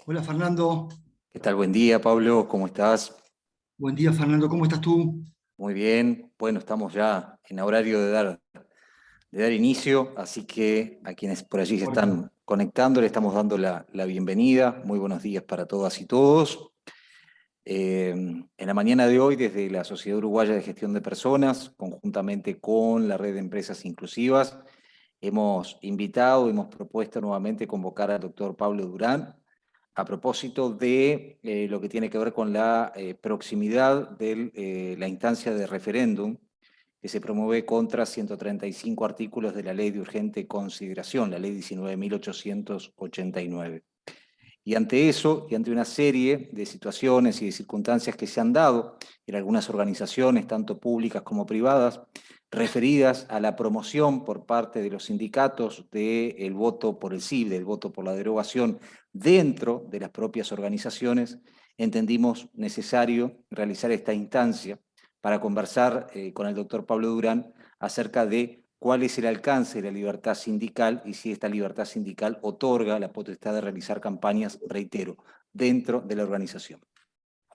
Hola Fernando, ¿Qué tal? Buen día, Pablo. ¿Cómo estás? buen día Fernando, ¿cómo estás tú? Muy bien. Bueno, estamos ya en horario de dar inicio, así que a quienes por allí se Bueno, están conectando le estamos dando la bienvenida. Muy buenos días para todas y todos. En la mañana de hoy, desde la Sociedad Uruguaya de Gestión de Personas, conjuntamente con la Red de Empresas Inclusivas, hemos propuesto nuevamente convocar al doctor Pablo Durán a propósito de lo que tiene que ver con la proximidad de la instancia de referéndum que se promueve contra 135 artículos de la Ley de Urgente Consideración, la Ley 19.889. Y ante eso, y ante una serie de situaciones y de circunstancias que se han dado en algunas organizaciones, tanto públicas como privadas, referidas a la promoción por parte de los sindicatos del voto por el sí, del voto por la derogación dentro de las propias organizaciones, entendimos necesario realizar esta instancia para conversar con el doctor Pablo Durán acerca de cuál es el alcance de la libertad sindical y si esta libertad sindical otorga la potestad de realizar campañas, reitero, dentro de la organización.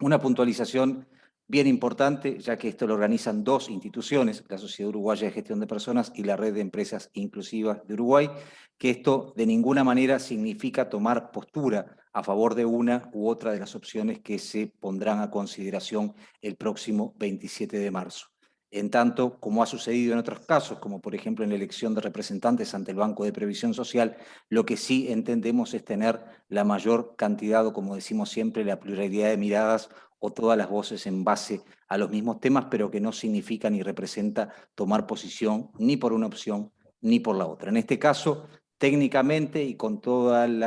Una puntualización bien importante, ya que esto lo organizan dos instituciones, la Sociedad Uruguaya de Gestión de Personas y la Red de Empresas Inclusivas de Uruguay, que esto de ninguna manera significa tomar postura a favor de una u otra de las opciones que se pondrán a consideración el próximo 27 de marzo. En tanto, como ha sucedido en otros casos, como por ejemplo en la elección de representantes ante el Banco de Previsión Social, lo que sí entendemos es tener la mayor cantidad, o como decimos siempre, la pluralidad de miradas o todas las voces en base a los mismos temas, pero que no significa ni representa tomar posición ni por una opción ni por la otra. En este caso, técnicamente y con toda el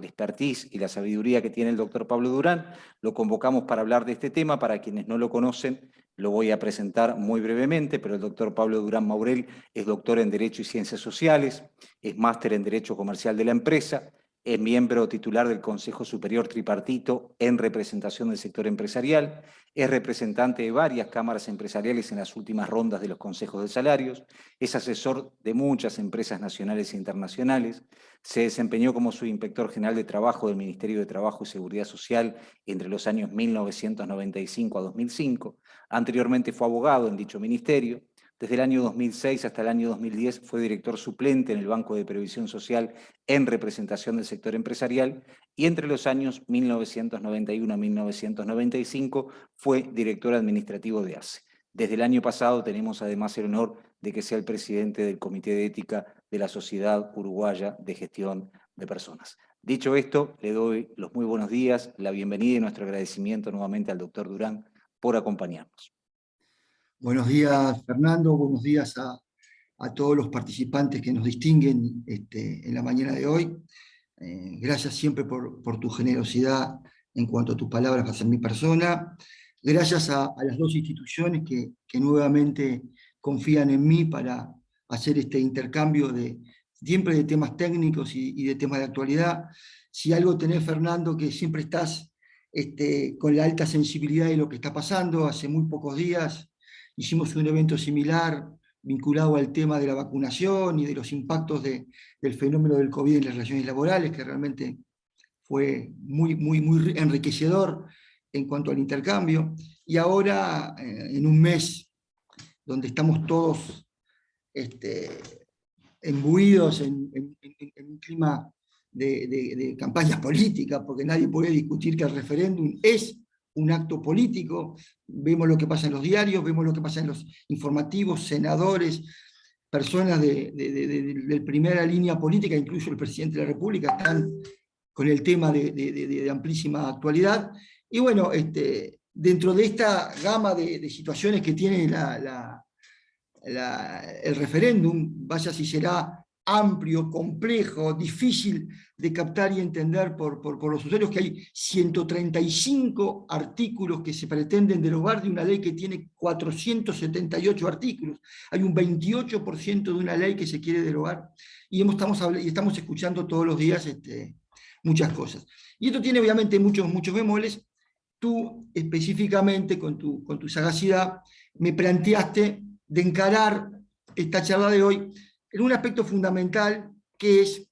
expertise y la sabiduría que tiene el doctor Pablo Durán, lo convocamos para hablar de este tema. Para quienes no lo conocen, lo voy a presentar muy brevemente, pero el doctor Pablo Durán Maurel es doctor en Derecho y Ciencias Sociales, es máster en Derecho Comercial de la Empresa, es miembro titular del Consejo Superior Tripartito en representación del sector empresarial, es representante de varias cámaras empresariales en las últimas rondas de los consejos de salarios, es asesor de muchas empresas nacionales e internacionales, se desempeñó como subinspector general de trabajo del Ministerio de Trabajo y Seguridad Social entre los años 1995 a 2005, anteriormente fue abogado en dicho ministerio. Desde el año 2006 hasta el año 2010 fue director suplente en el Banco de Previsión Social en representación del sector empresarial, y entre los años 1991 a 1995 fue director administrativo de ACE. Desde el año pasado tenemos además el honor de que sea el presidente del Comité de Ética de la Sociedad Uruguaya de Gestión de Personas. Dicho esto, le doy los muy buenos días, la bienvenida y nuestro agradecimiento nuevamente al doctor Durán por acompañarnos. buenos días Fernando, buenos días a todos los participantes que nos distinguen en la mañana de hoy. Gracias siempre por tu generosidad en cuanto a tus palabras hacia mi persona. Gracias a las dos instituciones que nuevamente confían en mí para hacer este intercambio siempre de temas técnicos y de temas de actualidad. Si algo tenés, Fernando, que siempre estás con la alta sensibilidad de lo que está pasando. Hace muy pocos días hicimos un evento similar vinculado al tema de la vacunación y de los impactos del fenómeno del COVID en las relaciones laborales, que realmente fue muy enriquecedor en cuanto al intercambio. Y ahora, en un mes donde estamos todos este, embuidos en un clima de campañas políticas, porque nadie puede discutir que el referéndum es un acto político. Vemos lo que pasa en los diarios, vemos lo que pasa en los informativos, senadores, personas de primera línea política, incluso el presidente de la República, están con el tema de amplísima actualidad. Y bueno, dentro de esta gama de situaciones que tiene el referéndum, vaya si será amplio, complejo, difícil de captar y entender por los usuarios, que hay 135 artículos que se pretenden derogar de una ley que tiene 478 artículos. Hay un 28% de una ley que se quiere derogar, y estamos escuchando todos los días muchas cosas. Y esto tiene obviamente muchos bemoles. Tú específicamente, con tu sagacidad, me planteaste de encarar esta charla de hoy en un aspecto fundamental, que es,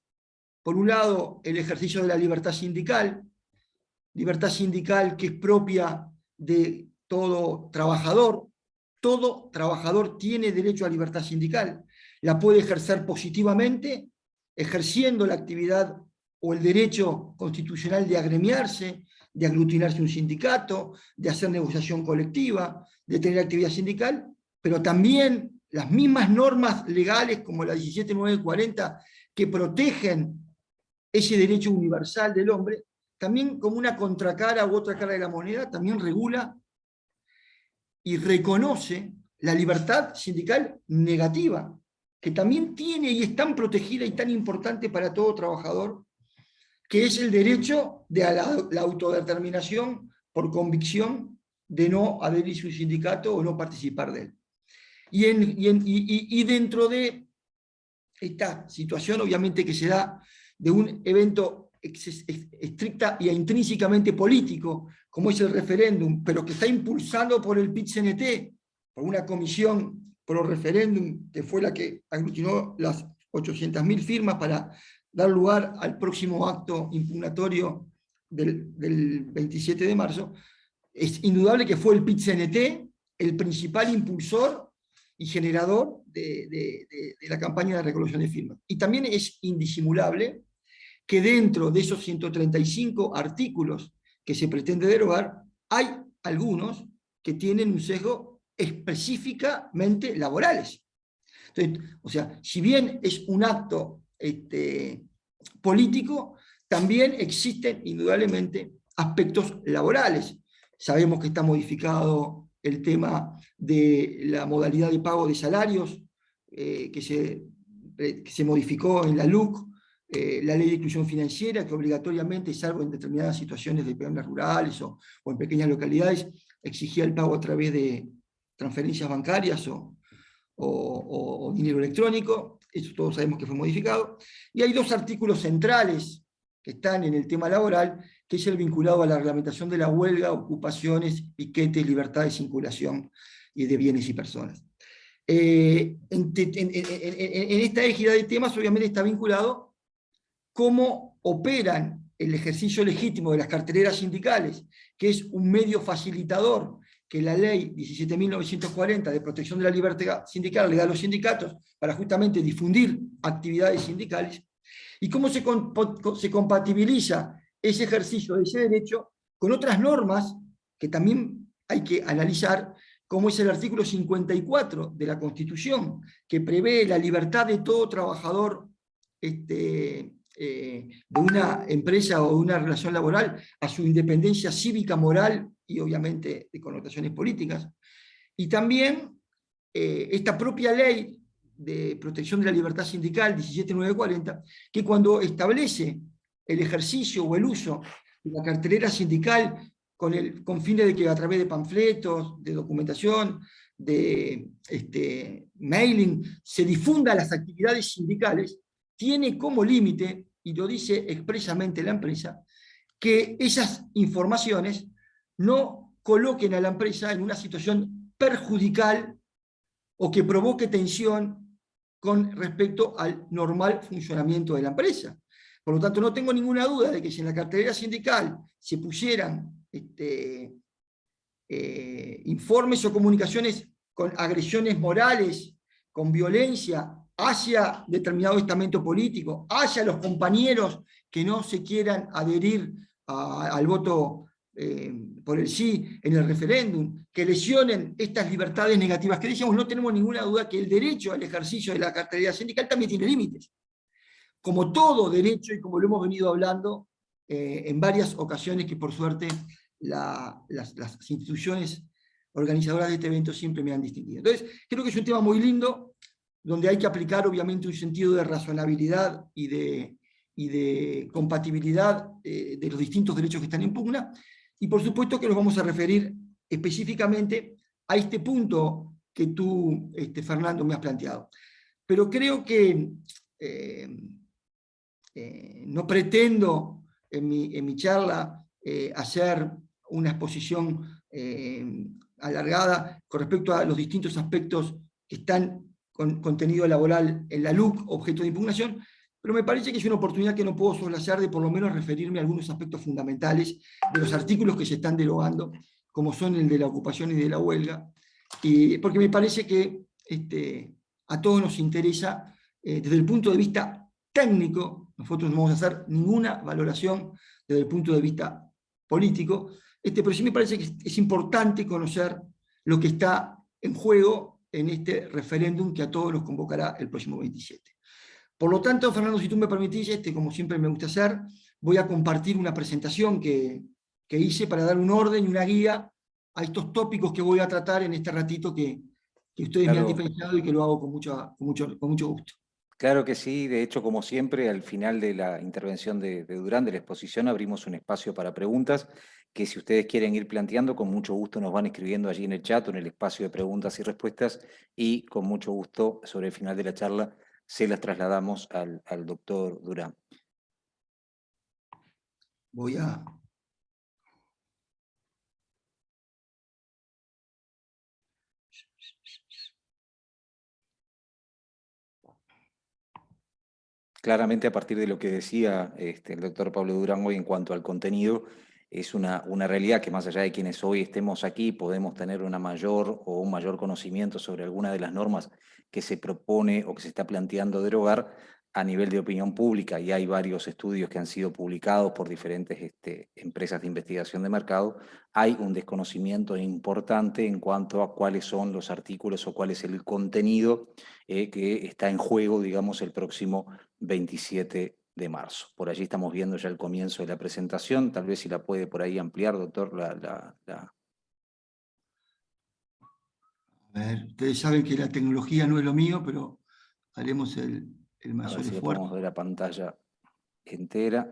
por un lado, el ejercicio de la libertad sindical, libertad sindical que es propia de todo trabajador. Todo trabajador tiene derecho a libertad sindical. La puede ejercer positivamente, ejerciendo la actividad o el derecho constitucional de agremiarse, de aglutinarse un sindicato, de hacer negociación colectiva, de tener actividad sindical, pero también las mismas normas legales como la 17940 que protegen ese derecho universal del hombre, también como una contracara u otra cara de la moneda, también regula y reconoce la libertad sindical negativa, que también tiene y es tan protegida y tan importante para todo trabajador, que es el derecho de la autodeterminación por convicción de no adherirse a un sindicato o no participar de él. Y dentro de esta situación, obviamente que se da de un evento estricta y intrínsecamente político, como es el referéndum, pero que está impulsado por el PIT-CNT, por una comisión pro referéndum, que fue la que aglutinó las 800.000 firmas para dar lugar al próximo acto impugnatorio del 27 de marzo, es indudable que fue el PIT-CNT el principal impulsor y generador de la campaña de recolección de firmas. Y también es indisimulable que dentro de esos 135 artículos que se pretende derogar, hay algunos que tienen un sesgo específicamente laborales. Entonces, o sea, si bien es un acto político, también existen indudablemente aspectos laborales. Sabemos que está modificado el tema de la modalidad de pago de salarios, que se modificó en la LUC, la ley de inclusión financiera, que obligatoriamente, salvo en determinadas situaciones de peones rurales o en pequeñas localidades, exigía el pago a través de transferencias bancarias o dinero electrónico. Eso todos sabemos que fue modificado. Y hay dos artículos centrales que están en el tema laboral, que es el vinculado a la reglamentación de la huelga, ocupaciones, piquetes, libertad de circulación y de bienes y personas. En esta égida de temas, obviamente está vinculado cómo operan el ejercicio legítimo de las carteleras sindicales, que es un medio facilitador que la ley 17.940 de protección de la libertad sindical le da a los sindicatos para justamente difundir actividades sindicales, y cómo se compatibiliza ese ejercicio de ese derecho con otras normas que también hay que analizar, como es el artículo 54 de la Constitución, que prevé la libertad de todo trabajador de una empresa o de una relación laboral a su independencia cívica, moral y obviamente de connotaciones políticas. Y también esta propia ley de protección de la libertad sindical 17940, que cuando establece el ejercicio o el uso de la cartelera sindical con fines de que a través de panfletos, de documentación, de mailing, se difundan las actividades sindicales, tiene como límite, y lo dice expresamente la empresa, que esas informaciones no coloquen a la empresa en una situación perjudicial o que provoque tensión con respecto al normal funcionamiento de la empresa. Por lo tanto, no tengo ninguna duda de que si en la cartelera sindical se pusieran informes o comunicaciones con agresiones morales, con violencia hacia determinado estamento político, hacia los compañeros que no se quieran adherir al voto por el sí en el referéndum, que lesionen estas libertades negativas que decíamos, no tenemos ninguna duda que el derecho al ejercicio de la cartelería sindical también tiene límites. Como todo derecho, y como lo hemos venido hablando en varias ocasiones, que por suerte las instituciones organizadoras de este evento siempre me han distinguido. Entonces, creo que es un tema muy lindo, donde hay que aplicar obviamente un sentido de razonabilidad y de compatibilidad de los distintos derechos que están en pugna, y por supuesto que nos vamos a referir específicamente a este punto que tú, Fernando, me has planteado. Pero creo que no pretendo en mi charla hacer una exposición alargada con respecto a los distintos aspectos que están con contenido laboral en la LUC, objeto de impugnación, pero me parece que es una oportunidad que no puedo soslayar de por lo menos referirme a algunos aspectos fundamentales de los artículos que se están derogando, como son el de la ocupación y de la huelga, porque me parece que a todos nos interesa, desde el punto de vista técnico, nosotros no vamos a hacer ninguna valoración desde el punto de vista político, pero sí me parece que es importante conocer lo que está en juego en este referéndum que a todos nos convocará el próximo 27. Por lo tanto, Fernando, si tú me permitís, como siempre me gusta hacer, voy a compartir una presentación que hice para dar un orden y una guía a estos tópicos que voy a tratar en este ratito que ustedes me han dispensado y que lo hago con mucho gusto. Claro que sí, de hecho, como siempre, al final de la intervención de Durán, de la exposición, abrimos un espacio para preguntas, que si ustedes quieren ir planteando, con mucho gusto nos van escribiendo allí en el chat o en el espacio de preguntas y respuestas, y con mucho gusto, sobre el final de la charla, se las trasladamos al doctor Durán. Voy a... Claramente, a partir de lo que decía el doctor Pablo Durán hoy en cuanto al contenido, es una realidad que más allá de quienes hoy estemos aquí, podemos tener una mayor o un mayor conocimiento sobre alguna de las normas que se propone o que se está planteando derogar a nivel de opinión pública, y hay varios estudios que han sido publicados por diferentes empresas de investigación de mercado. Hay un desconocimiento importante en cuanto a cuáles son los artículos o cuál es el contenido que está en juego, digamos, el próximo 27 de marzo. Por allí estamos viendo ya el comienzo de la presentación, tal vez si la puede por ahí ampliar, doctor. A ver, ustedes saben que la tecnología no es lo mío, pero haremos el mayor esfuerzo. Podemos ver la pantalla entera.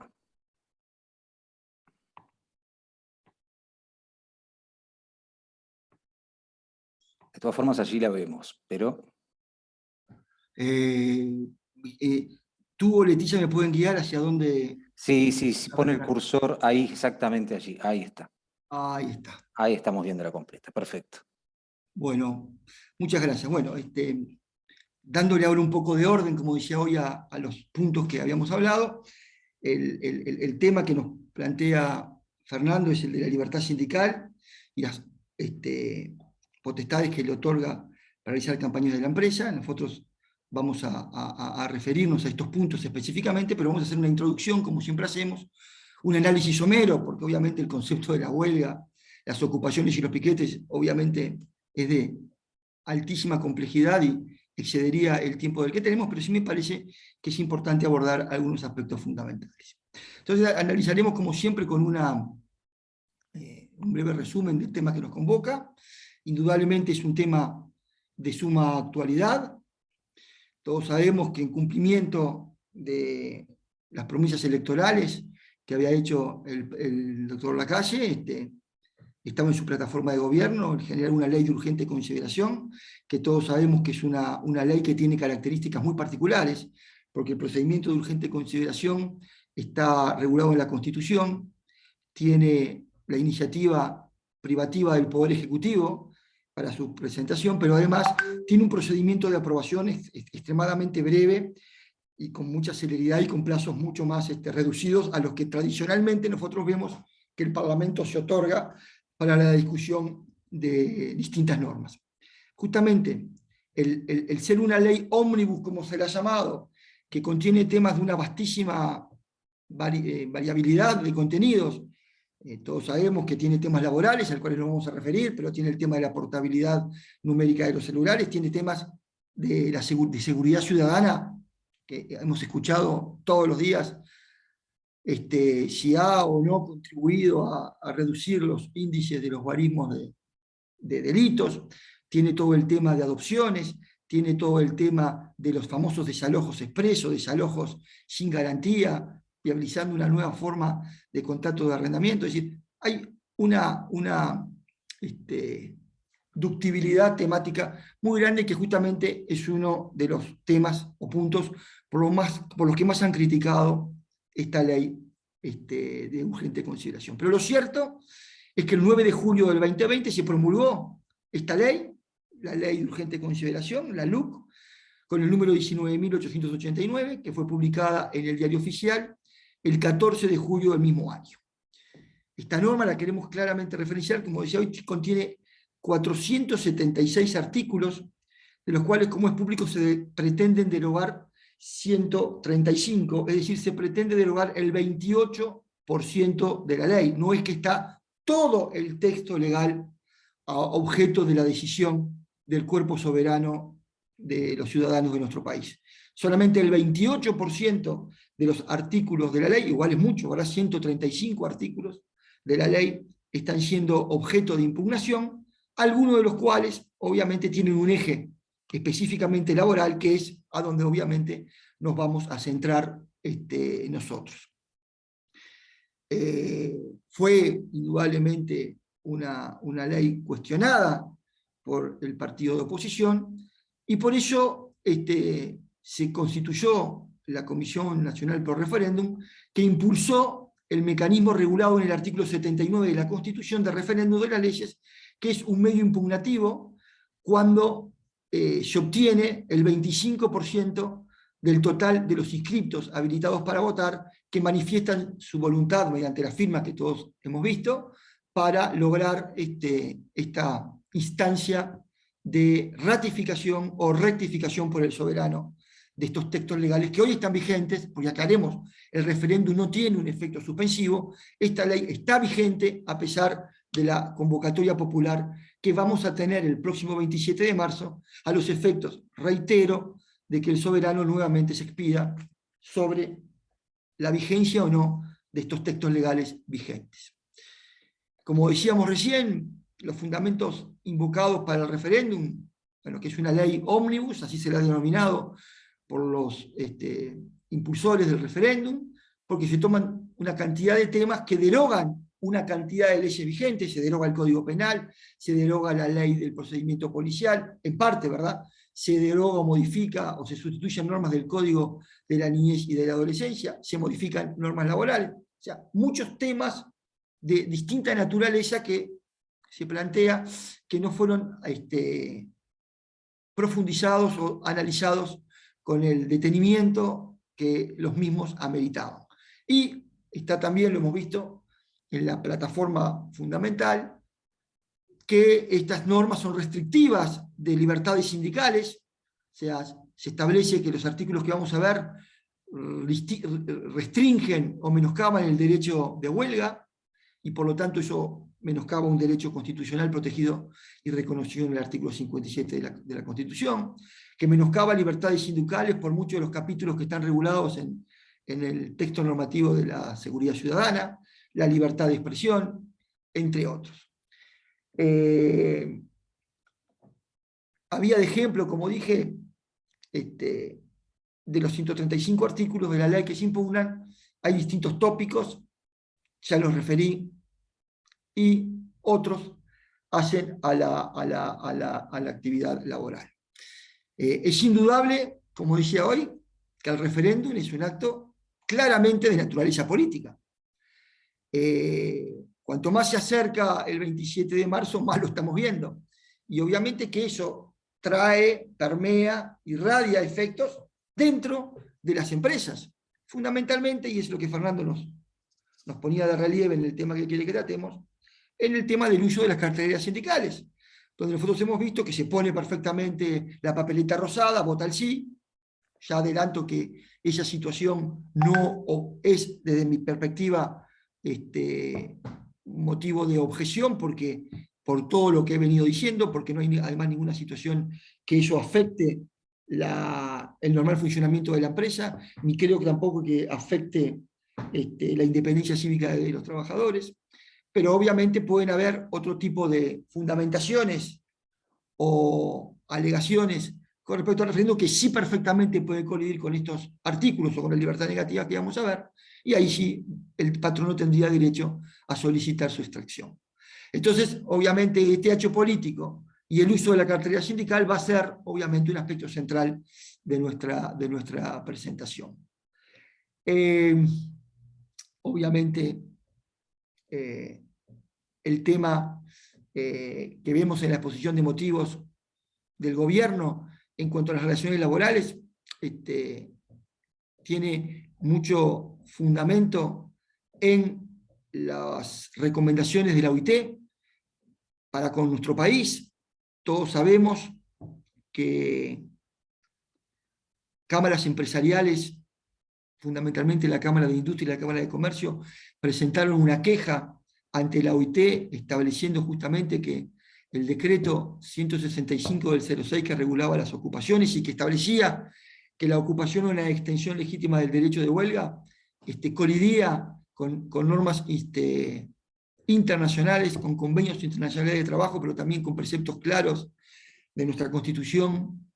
De todas formas, allí la vemos, pero... ¿Tú o Leticia me pueden guiar hacia dónde? Sí, pone el cursor ahí, exactamente allí, ahí está. Ahí está. Ahí estamos viendo la completa, perfecto. Bueno, muchas gracias. Bueno, dándole ahora un poco de orden, como decía hoy, a los puntos que habíamos hablado, el tema que nos plantea Fernando es el de la libertad sindical y las potestades que le otorga para realizar campañas de la empresa. Nosotros vamos a referirnos a estos puntos específicamente, pero vamos a hacer una introducción, como siempre hacemos, un análisis somero, porque obviamente el concepto de la huelga, las ocupaciones y los piquetes, obviamente es de altísima complejidad y excedería el tiempo del que tenemos, pero sí me parece que es importante abordar algunos aspectos fundamentales. Entonces analizaremos, como siempre, con un breve resumen del tema que nos convoca. Indudablemente es un tema de suma actualidad. Todos sabemos que en cumplimiento de las promesas electorales que había hecho el doctor Lacalle, estaba en su plataforma de gobierno, generar una ley de urgente consideración, que todos sabemos que es una ley que tiene características muy particulares, porque el procedimiento de urgente consideración está regulado en la Constitución, tiene la iniciativa privativa del Poder Ejecutivo para su presentación, pero además tiene un procedimiento de aprobación extremadamente breve y con mucha celeridad y con plazos mucho más reducidos a los que tradicionalmente nosotros vemos que el Parlamento se otorga para la discusión de distintas normas. Justamente, el ser una ley ómnibus, como se le ha llamado, que contiene temas de una vastísima variabilidad de contenidos, todos sabemos que tiene temas laborales, al cual nos vamos a referir, pero tiene el tema de la portabilidad numérica de los celulares, tiene temas de seguridad ciudadana, que hemos escuchado todos los días, si ha o no contribuido a reducir los índices de los guarismos de delitos, tiene todo el tema de adopciones, tiene todo el tema de los famosos desalojos expresos, desalojos sin garantía, viabilizando una nueva forma de contrato de arrendamiento. Es decir, hay una ductibilidad temática muy grande que justamente es uno de los temas o puntos por los que más han criticado esta ley de urgente consideración. Pero lo cierto es que el 9 de julio del 2020 se promulgó esta ley, la ley de urgente consideración, la LUC, con el número 19.889, que fue publicada en el Diario Oficial el 14 de julio del mismo año. Esta norma la queremos claramente referenciar, como decía hoy, contiene 476 artículos, de los cuales, como es público, se pretenden derogar 135, es decir, se pretende derogar el 28% de la ley. No es que está todo el texto legal a objeto de la decisión del cuerpo soberano de los ciudadanos de nuestro país. Solamente el 28% de los artículos de la ley, igual es mucho, habrá 135 artículos de la ley, están siendo objeto de impugnación, algunos de los cuales obviamente tienen un eje específicamente laboral, que es a donde obviamente nos vamos a centrar nosotros. Fue indudablemente una ley cuestionada por el partido de oposición, y por ello se constituyó la Comisión Nacional por Referéndum, que impulsó el mecanismo regulado en el artículo 79 de la Constitución de referéndum de las leyes, que es un medio impugnativo cuando se obtiene el 25% del total de los inscriptos habilitados para votar, que manifiestan su voluntad mediante las firmas que todos hemos visto, para lograr esta instancia de ratificación o rectificación por el soberano de estos textos legales que hoy están vigentes, porque aclaremos, el referéndum no tiene un efecto suspensivo, esta ley está vigente a pesar de la convocatoria popular que vamos a tener el próximo 27 de marzo, a los efectos, reitero, de que el soberano nuevamente se expida sobre la vigencia o no de estos textos legales vigentes. Como decíamos recién, los fundamentos invocados para el referéndum, bueno, que es una ley ómnibus, así se la ha denominado por los impulsores del referéndum, porque se toman una cantidad de temas que derogan una cantidad de leyes vigentes, se deroga el Código Penal, se deroga la ley del procedimiento policial, en parte, ¿verdad? Se deroga o modifica o se sustituyen normas del Código de la Niñez y de la Adolescencia, se modifican normas laborales, o sea, muchos temas de distinta naturaleza que se plantea que no fueron profundizados o analizados con el detenimiento que los mismos ameritaban. Y está también, lo hemos visto, en la plataforma fundamental, que estas normas son restrictivas de libertades sindicales, o sea, se establece que los artículos que vamos a ver restringen o menoscaban el derecho de huelga, y por lo tanto eso menoscaba un derecho constitucional protegido y reconocido en el artículo 57 de la Constitución, que menoscaba libertades sindicales por muchos de los capítulos que están regulados en el texto normativo de la seguridad ciudadana, la libertad de expresión, entre otros. Había de ejemplo, como dije, de los 135 artículos de la ley que se impugnan, hay distintos tópicos, ya los referí, y otros hacen a la actividad laboral. Es indudable, como decía hoy, que el referéndum es un acto claramente de naturaleza política. Cuanto más se acerca el 27 de marzo, más lo estamos viendo. Y obviamente que eso trae, permea, irradia efectos dentro de las empresas. Fundamentalmente, y es lo que Fernando nos ponía de relieve en el tema que quiere que tratemos, en el tema del uso de las carteleras sindicales, donde nosotros hemos visto que se pone perfectamente la papeleta rosada, vota el sí. Ya adelanto que esa situación no es, desde mi perspectiva, motivo de objeción, porque por todo lo que he venido diciendo, porque no hay además ninguna situación que eso afecte el normal funcionamiento de la empresa, ni creo que tampoco que afecte la independencia cívica de los trabajadores, pero obviamente pueden haber otro tipo de fundamentaciones o alegaciones con respecto al referéndum que sí perfectamente puede colidir con estos artículos o con la libertad negativa que vamos a ver, y ahí sí el patrono tendría derecho a solicitar su extracción. Entonces, obviamente, este hecho político y el uso de la cartera sindical va a ser, obviamente, un aspecto central de nuestra presentación. Obviamente, el tema que vemos en la exposición de motivos del gobierno en cuanto a las relaciones laborales, tiene mucho fundamento en las recomendaciones de la OIT para con nuestro país. Todos sabemos que cámaras empresariales, fundamentalmente la Cámara de Industria y la Cámara de Comercio, presentaron una queja ante la OIT estableciendo justamente que el decreto 165 del 06 que regulaba las ocupaciones y que establecía que la ocupación era una extensión legítima del derecho de huelga, colidía con normas internacionales, con convenios internacionales de trabajo, pero también con preceptos claros de nuestra Constitución,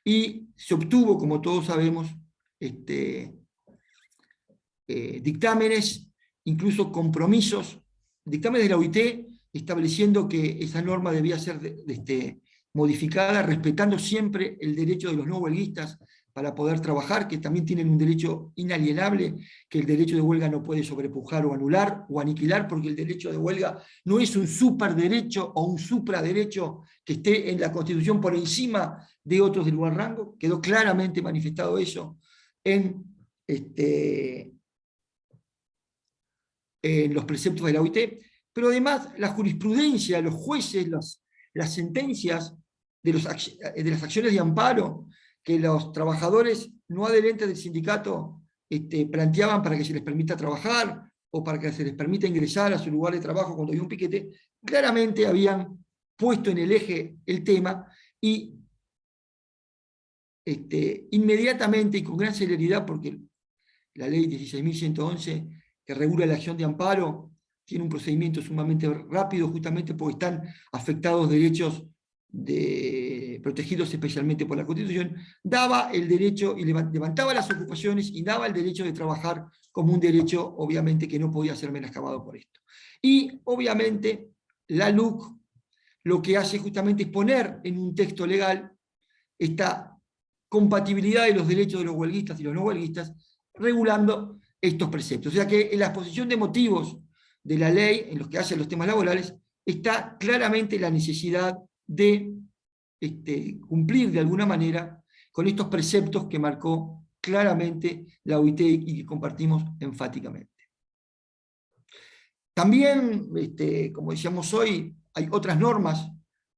y se obtuvo, como todos sabemos, dictámenes, incluso compromisos, dictámenes de la OIT estableciendo que esa norma debía ser modificada, respetando siempre el derecho de los no huelguistas para poder trabajar, que también tienen un derecho inalienable, que el derecho de huelga no puede sobrepujar o anular o aniquilar, porque el derecho de huelga no es un superderecho o un supraderecho que esté en la Constitución por encima de otros del igual rango. Quedó claramente manifestado eso en los preceptos de la OIT, pero además la jurisprudencia, los jueces, las sentencias de las acciones de amparo que los trabajadores no adherentes del sindicato planteaban para que se les permita trabajar o para que se les permita ingresar a su lugar de trabajo cuando había un piquete, claramente habían puesto en el eje el tema y inmediatamente y con gran celeridad, porque la ley 16.111 que regula la acción de amparo tiene un procedimiento sumamente rápido, justamente porque están afectados derechos protegidos especialmente por la Constitución, daba el derecho y levantaba las ocupaciones y daba el derecho de trabajar como un derecho, obviamente, que no podía ser menoscabado por esto. Y, obviamente, la LUC lo que hace justamente es poner en un texto legal esta compatibilidad de los derechos de los huelguistas y los no huelguistas, regulando estos preceptos. O sea que en la exposición de motivos de la ley, en los que hacen los temas laborales, está claramente la necesidad de cumplir de alguna manera con estos preceptos que marcó claramente la OIT y que compartimos enfáticamente. También, como decíamos hoy, hay otras normas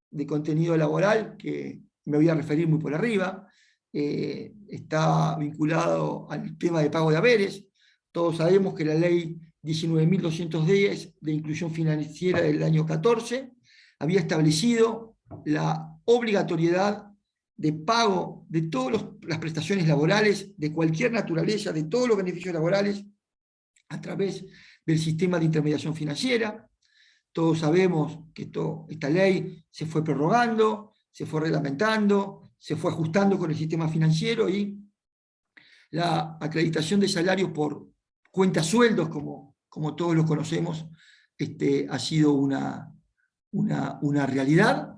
de contenido laboral que me voy a referir muy por arriba. Está vinculado al tema de pago de haberes. Todos sabemos que la ley 19.210 de inclusión financiera del año 14 había establecido la obligatoriedad de pago de todas las prestaciones laborales, de cualquier naturaleza, de todos los beneficios laborales, a través del sistema de intermediación financiera. Todos sabemos que esta ley se fue prorrogando, se fue reglamentando, se fue ajustando con el sistema financiero, y la acreditación de salarios por cuentas sueldos, como todos lo conocemos, ha sido una realidad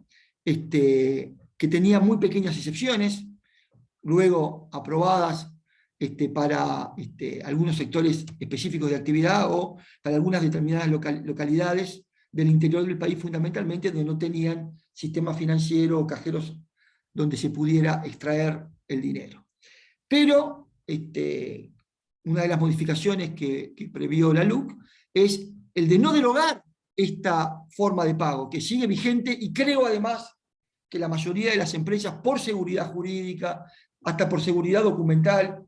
que tenía muy pequeñas excepciones, luego aprobadas para algunos sectores específicos de actividad o para algunas determinadas localidades del interior del país, fundamentalmente donde no tenían sistema financiero o cajeros donde se pudiera extraer el dinero. Pero una de las modificaciones que previó la LUC es el de no derogar esta forma de pago, que sigue vigente, y creo además que la mayoría de las empresas, por seguridad jurídica, hasta por seguridad documental,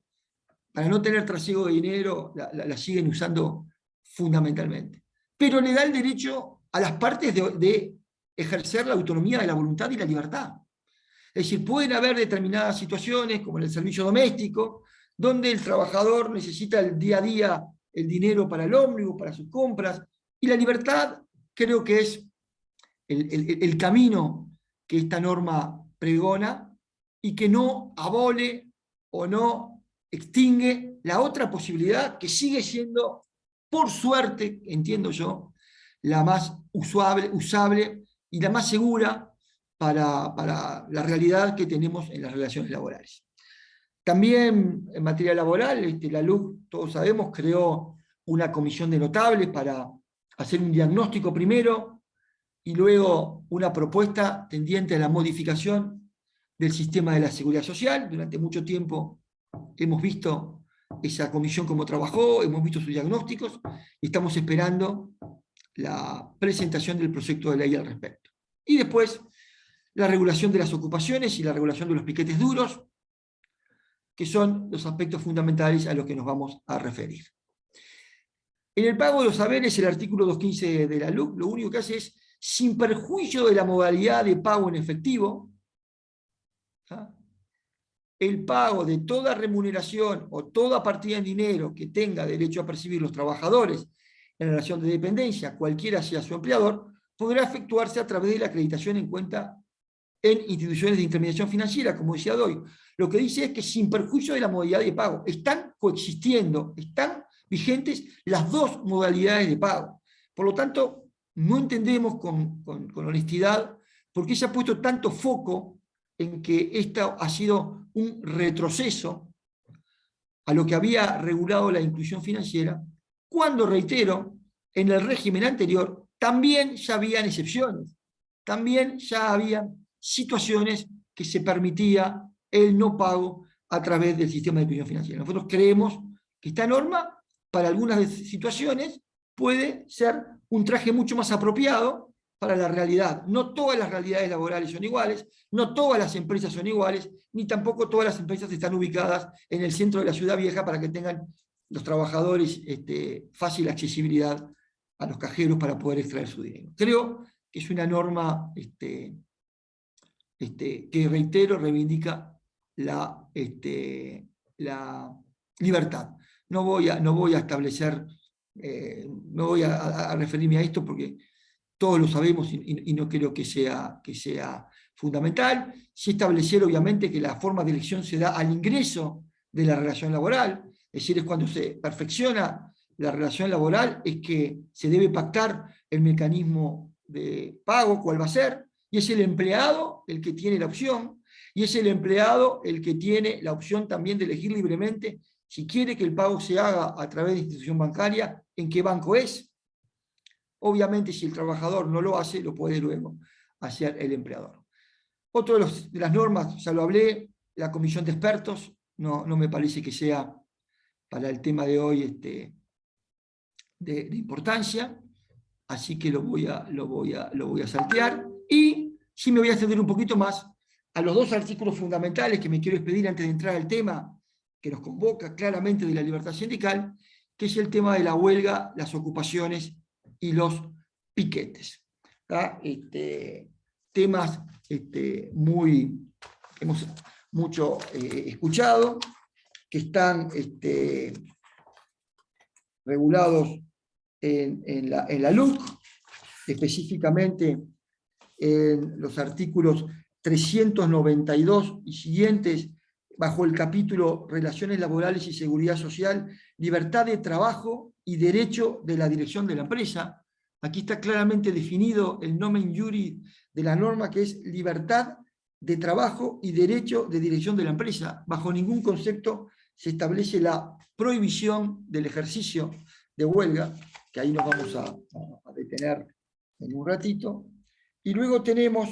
para no tener trasiego de dinero, la siguen usando fundamentalmente. Pero le da el derecho a las partes de ejercer la autonomía de la voluntad y la libertad. Es decir, pueden haber determinadas situaciones, como en el servicio doméstico, donde el trabajador necesita el día a día el dinero para el ómnibus, para sus compras, y la libertad creo que es el camino que esta norma pregona y que no abole o no extingue la otra posibilidad que sigue siendo, por suerte, entiendo yo, la más usable y la más segura para la realidad que tenemos en las relaciones laborales. También en materia laboral, la LUC, todos sabemos, creó una comisión de notables para hacer un diagnóstico primero y luego una propuesta tendiente a la modificación del sistema de la seguridad social. Durante mucho tiempo hemos visto esa comisión cómo trabajó, hemos visto sus diagnósticos y estamos esperando la presentación del proyecto de ley al respecto. Y después, la regulación de las ocupaciones y la regulación de los piquetes duros, que son los aspectos fundamentales a los que nos vamos a referir. En el pago de los haberes, el artículo 215 de la LUC, lo único que hace es, sin perjuicio de la modalidad de pago en efectivo, ¿ah?, el pago de toda remuneración o toda partida en dinero que tenga derecho a percibir los trabajadores en relación de dependencia, cualquiera sea su empleador, podrá efectuarse a través de la acreditación en cuenta en instituciones de intermediación financiera, como decía Doy. Lo que dice es que sin perjuicio de la modalidad de pago, están coexistiendo, están vigentes las dos modalidades de pago. Por lo tanto, no entendemos con honestidad por qué se ha puesto tanto foco en que esto ha sido un retroceso a lo que había regulado la inclusión financiera, cuando, reitero, en el régimen anterior también ya habían excepciones, también ya había situaciones que se permitía el no pago a través del sistema de inclusión financiera. Nosotros creemos que esta norma, para algunas situaciones, puede ser un traje mucho más apropiado para la realidad. No todas las realidades laborales son iguales, no todas las empresas son iguales, ni tampoco todas las empresas están ubicadas en el centro de la ciudad vieja para que tengan los trabajadores fácil accesibilidad a los cajeros para poder extraer su dinero. Creo que es una norma que, reitero, reivindica la libertad. No voy a establecer, no voy a referirme a esto porque todos lo sabemos y no creo que sea fundamental. Sí establecer, obviamente, que la forma de elección se da al ingreso de la relación laboral, es decir, es cuando se perfecciona la relación laboral, es que se debe pactar el mecanismo de pago, cuál va a ser, y es el empleado el que tiene la opción, y es el empleado el que tiene la opción también de elegir libremente si quiere que el pago se haga a través de institución bancaria, en qué banco es. Obviamente, si el trabajador no lo hace, lo puede luego hacer el empleador. Otro de las normas, ya lo hablé, la comisión de expertos, no me parece que sea para el tema de hoy de importancia, así que lo voy a saltear. Y sí me voy a extender un poquito más a los dos artículos fundamentales que me quiero expedir antes de entrar al tema que nos convoca claramente de la libertad sindical, que es el tema de la huelga, las ocupaciones y los piquetes. Temas hemos mucho escuchado, que están regulados en la LUC, específicamente en los artículos 392 y siguientes, bajo el capítulo Relaciones Laborales y Seguridad Social, libertad de trabajo y derecho de la dirección de la empresa. Aquí está claramente definido el nomen iuris de la norma, que es libertad de trabajo y derecho de dirección de la empresa. Bajo ningún concepto se establece la prohibición del ejercicio de huelga, que ahí nos vamos a detener en un ratito. Y luego tenemos,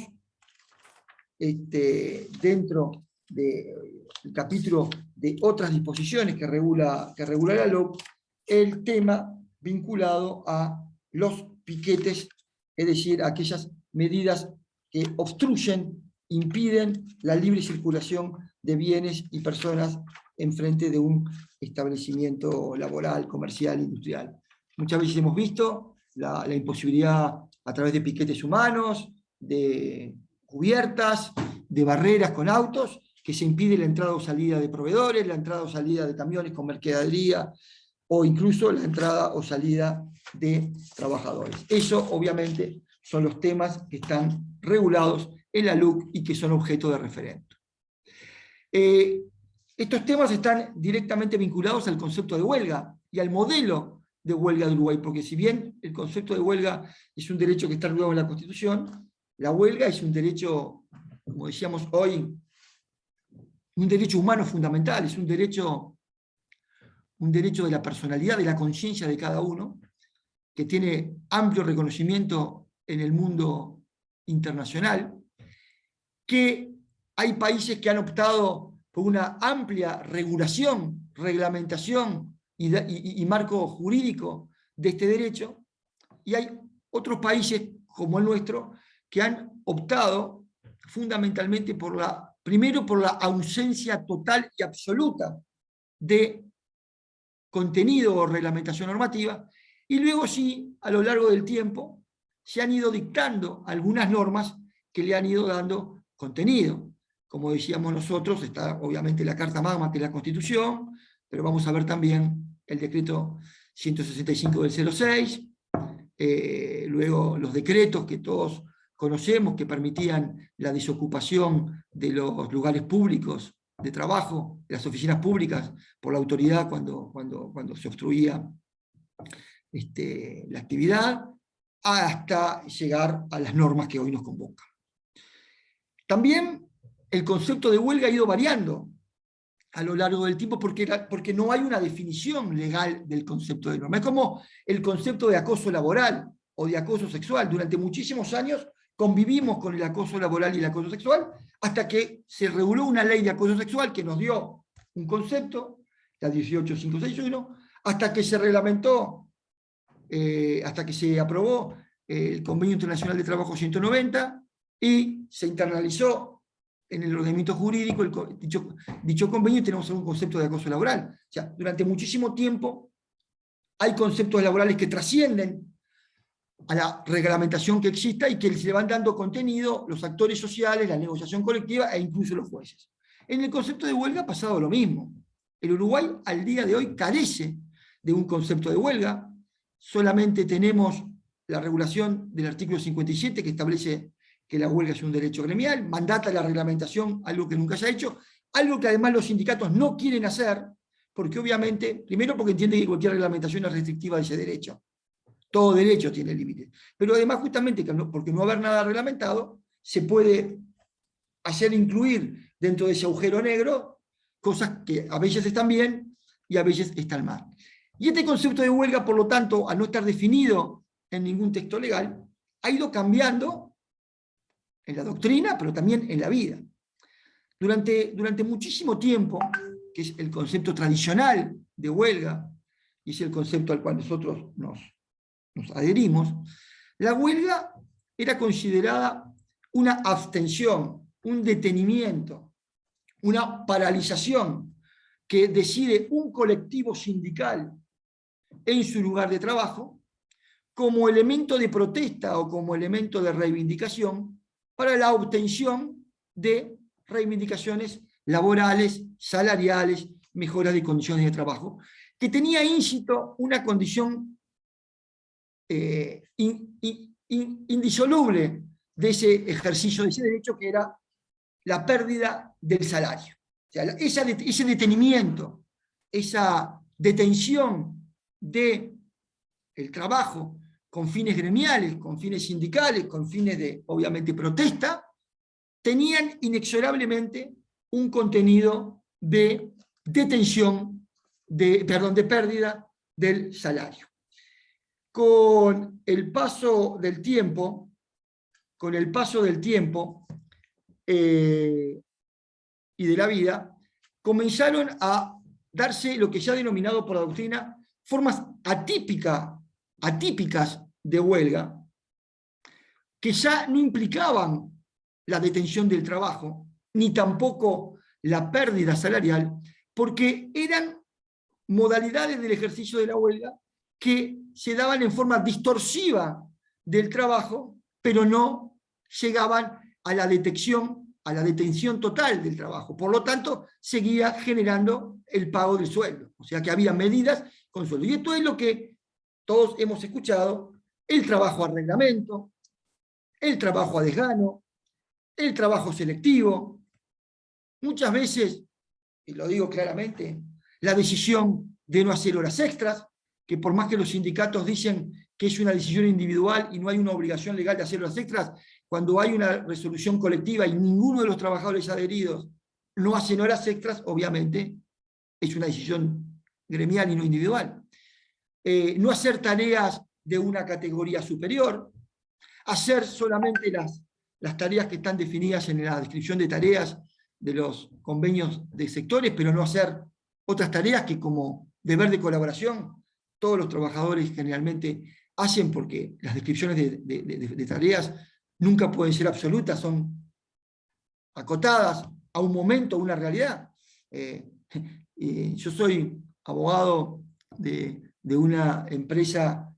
dentro del capítulo de otras disposiciones que regula la LOC, el tema vinculado a los piquetes, es decir, aquellas medidas que obstruyen, impiden la libre circulación de bienes y personas en frente de un establecimiento laboral, comercial, industrial. Muchas veces hemos visto la imposibilidad a través de piquetes humanos, de cubiertas, de barreras con autos, que se impide la entrada o salida de proveedores, la entrada o salida de camiones con mercadería, o incluso la entrada o salida de trabajadores. Eso, obviamente, son los temas que están regulados en la LUC y que son objeto de referendo. Estos temas están directamente vinculados al concepto de huelga y al modelo de huelga de Uruguay, porque si bien el concepto de huelga es un derecho que está regulado en la Constitución, la huelga es un derecho, como decíamos hoy, un derecho humano fundamental, es un derecho de la personalidad, de la conciencia de cada uno, que tiene amplio reconocimiento en el mundo internacional, que Hay países que han optado por una amplia regulación, reglamentación y marco jurídico de este derecho, y hay otros países como el nuestro que han optado fundamentalmente primero por la ausencia total y absoluta de contenido o reglamentación normativa, y luego sí, a lo largo del tiempo, se han ido dictando algunas normas que le han ido dando contenido. Como decíamos nosotros, está obviamente la Carta Magna, que es la Constitución, pero vamos a ver también el decreto 165 del 06, luego los decretos que todos conocemos que permitían la desocupación de los lugares públicos de trabajo, de las oficinas públicas, por la autoridad cuando se obstruía la actividad, hasta llegar a las normas que hoy nos convocan. También el concepto de huelga ha ido variando a lo largo del tiempo porque no hay una definición legal del concepto de norma. Es como el concepto de acoso laboral o de acoso sexual. Durante muchísimos años convivimos con el acoso laboral y el acoso sexual hasta que se reguló una ley de acoso sexual que nos dio un concepto, la 18561, hasta que se reglamentó, hasta que se aprobó el Convenio Internacional de Trabajo 190 y se internalizó en el ordenamiento jurídico dicho convenio, y tenemos un concepto de acoso laboral. O sea, durante muchísimo tiempo hay conceptos laborales que trascienden a la reglamentación que exista y que se le van dando contenido los actores sociales, la negociación colectiva e incluso los jueces. En el concepto de huelga ha pasado lo mismo. El Uruguay al día de hoy carece de un concepto de huelga, solamente tenemos la regulación del artículo 57 que establece que la huelga es un derecho gremial, mandata la reglamentación, algo que nunca se ha hecho, algo que además los sindicatos no quieren hacer, porque obviamente, primero porque entienden que cualquier reglamentación es restrictiva de ese derecho. Todo derecho tiene límites. Pero además, justamente, porque no haber nada reglamentado, se puede hacer incluir dentro de ese agujero negro cosas que a veces están bien y a veces están mal. Y este concepto de huelga, por lo tanto, al no estar definido en ningún texto legal, ha ido cambiando en la doctrina, pero también en la vida. Durante muchísimo tiempo, que es el concepto tradicional de huelga, y es el concepto al cual nosotros nos adherimos, la huelga era considerada una abstención, un detenimiento, una paralización que decide un colectivo sindical en su lugar de trabajo como elemento de protesta o como elemento de reivindicación para la obtención de reivindicaciones laborales, salariales, mejoras de condiciones de trabajo, que tenía íncito una condición indisoluble de ese ejercicio, de ese derecho, que era la pérdida del salario. O sea, ese detenimiento, esa detención del trabajo con fines gremiales, con fines sindicales, con fines de, obviamente, protesta, tenían inexorablemente un contenido de detención, de pérdida del salario. Con el paso del tiempo, y de la vida, comenzaron a darse lo que se ha denominado por la doctrina formas atípicas de huelga, que ya no implicaban la detención del trabajo, ni tampoco la pérdida salarial, porque eran modalidades del ejercicio de la huelga que se daban en forma distorsiva del trabajo, pero no llegaban a la detención total del trabajo. Por lo tanto, seguía generando el pago del sueldo. O sea que había medidas con sueldo. Y esto es lo que todos hemos escuchado: el trabajo a reglamento, el trabajo a desgano, el trabajo selectivo. Muchas veces, y lo digo claramente, la decisión de no hacer horas extras, que por más que los sindicatos dicen que es una decisión individual y no hay una obligación legal de hacer horas extras, cuando hay una resolución colectiva y ninguno de los trabajadores adheridos no hacen horas extras, obviamente es una decisión gremial y no individual. No hacer tareas de una categoría superior, hacer solamente las tareas que están definidas en la descripción de tareas de los convenios de sectores, pero no hacer otras tareas que como deber de colaboración todos los trabajadores generalmente hacen, porque las descripciones de tareas nunca pueden ser absolutas, son acotadas a un momento, a una realidad. Yo soy abogado de una empresa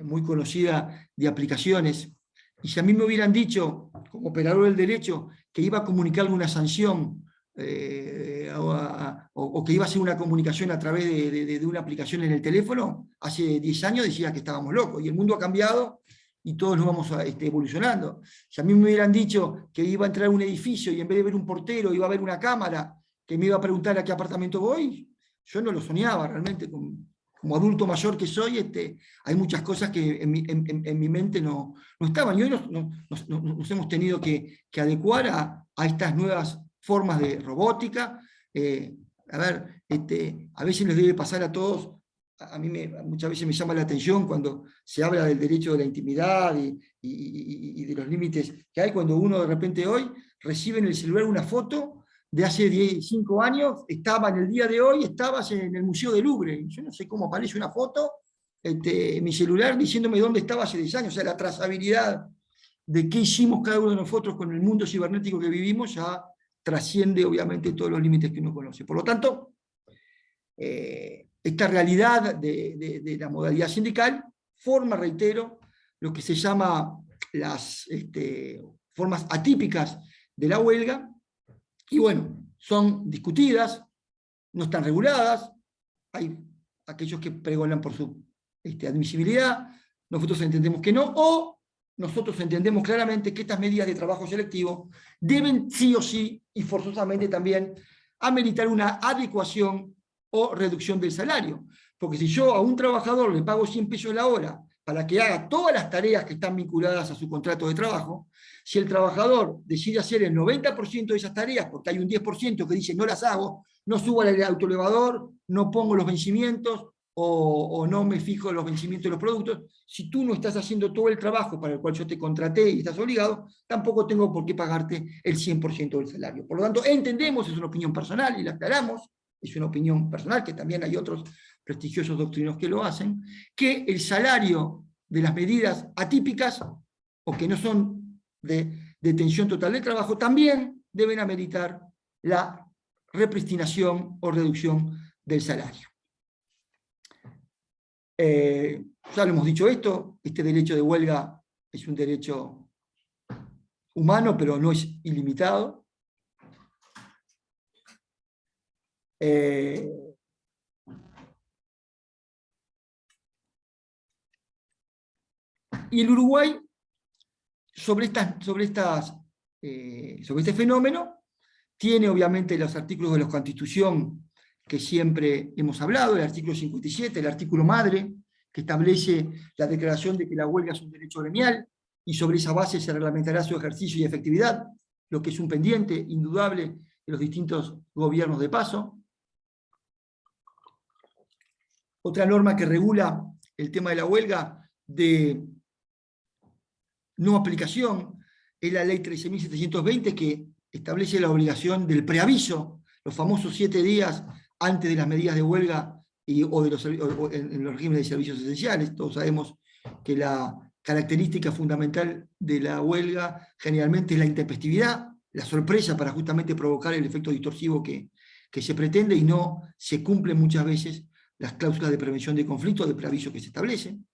muy conocida de aplicaciones, y si a mí me hubieran dicho, como operador del derecho, que iba a comunicarle una sanción o que iba a hacer una comunicación a través de una aplicación en el teléfono, hace 10 años decía que estábamos locos, y el mundo ha cambiado y todos nos vamos evolucionando. Si a mí me hubieran dicho que iba a entrar a un edificio y en vez de ver un portero iba a ver una cámara que me iba a preguntar a qué apartamento voy, yo no lo soñaba realmente. Como adulto mayor que soy, hay muchas cosas que en mi mente no estaban, y hoy nos hemos tenido que adecuar a estas nuevas formas de robótica. A veces les debe pasar a todos, a mí muchas veces me llama la atención cuando se habla del derecho de la intimidad y de los límites que hay, cuando uno de repente hoy recibe en el celular una foto de hace 5 años, estaba en el día de hoy, estabas en el Museo del Louvre. Yo no sé cómo aparece una foto en mi celular diciéndome dónde estaba hace 10 años. O sea, la trazabilidad de qué hicimos cada uno de nosotros con el mundo cibernético que vivimos ya trasciende obviamente todos los límites que uno conoce. Por lo tanto, esta realidad de la modalidad sindical forma, reitero, lo que se llama las formas atípicas de la huelga, y bueno, son discutidas, no están reguladas, hay aquellos que pregonan por su admisibilidad, nosotros entendemos que no, o nosotros entendemos claramente que estas medidas de trabajo selectivo deben sí o sí, y forzosamente también, ameritar una adecuación o reducción del salario. Porque si yo a un trabajador le pago 100 pesos la hora para que haga todas las tareas que están vinculadas a su contrato de trabajo, si el trabajador decide hacer el 90% de esas tareas, porque hay un 10% que dice no las hago, no subo al autoelevador, no pongo los vencimientos, o no me fijo en los vencimientos de los productos, si tú no estás haciendo todo el trabajo para el cual yo te contraté y estás obligado, tampoco tengo por qué pagarte el 100% del salario. Por lo tanto, entendemos, es una opinión personal y la aclaramos, es una opinión personal, que también hay otros prestigiosos doctrinos que lo hacen, que el salario de las medidas atípicas, o que no son de detención total del trabajo, también deben ameritar la repristinación o reducción del salario. Ya lo hemos dicho esto, este derecho de huelga es un derecho humano, pero no es ilimitado. Y el Uruguay, sobre este fenómeno, tiene obviamente los artículos de la Constitución que siempre hemos hablado, el artículo 57, el artículo madre, que establece la declaración de que la huelga es un derecho gremial, y sobre esa base se reglamentará su ejercicio y efectividad, lo que es un pendiente indudable de los distintos gobiernos de paso. Otra norma que regula el tema de la huelga de no aplicación es la ley 13.720, que establece la obligación del preaviso, los famosos 7 días antes de las medidas de huelga o en los regímenes de servicios esenciales. Todos sabemos que la característica fundamental de la huelga generalmente es la intempestividad, la sorpresa para justamente provocar el efecto distorsivo que se pretende, y no se cumplen muchas veces las cláusulas de prevención de conflicto, de preaviso que se establecen.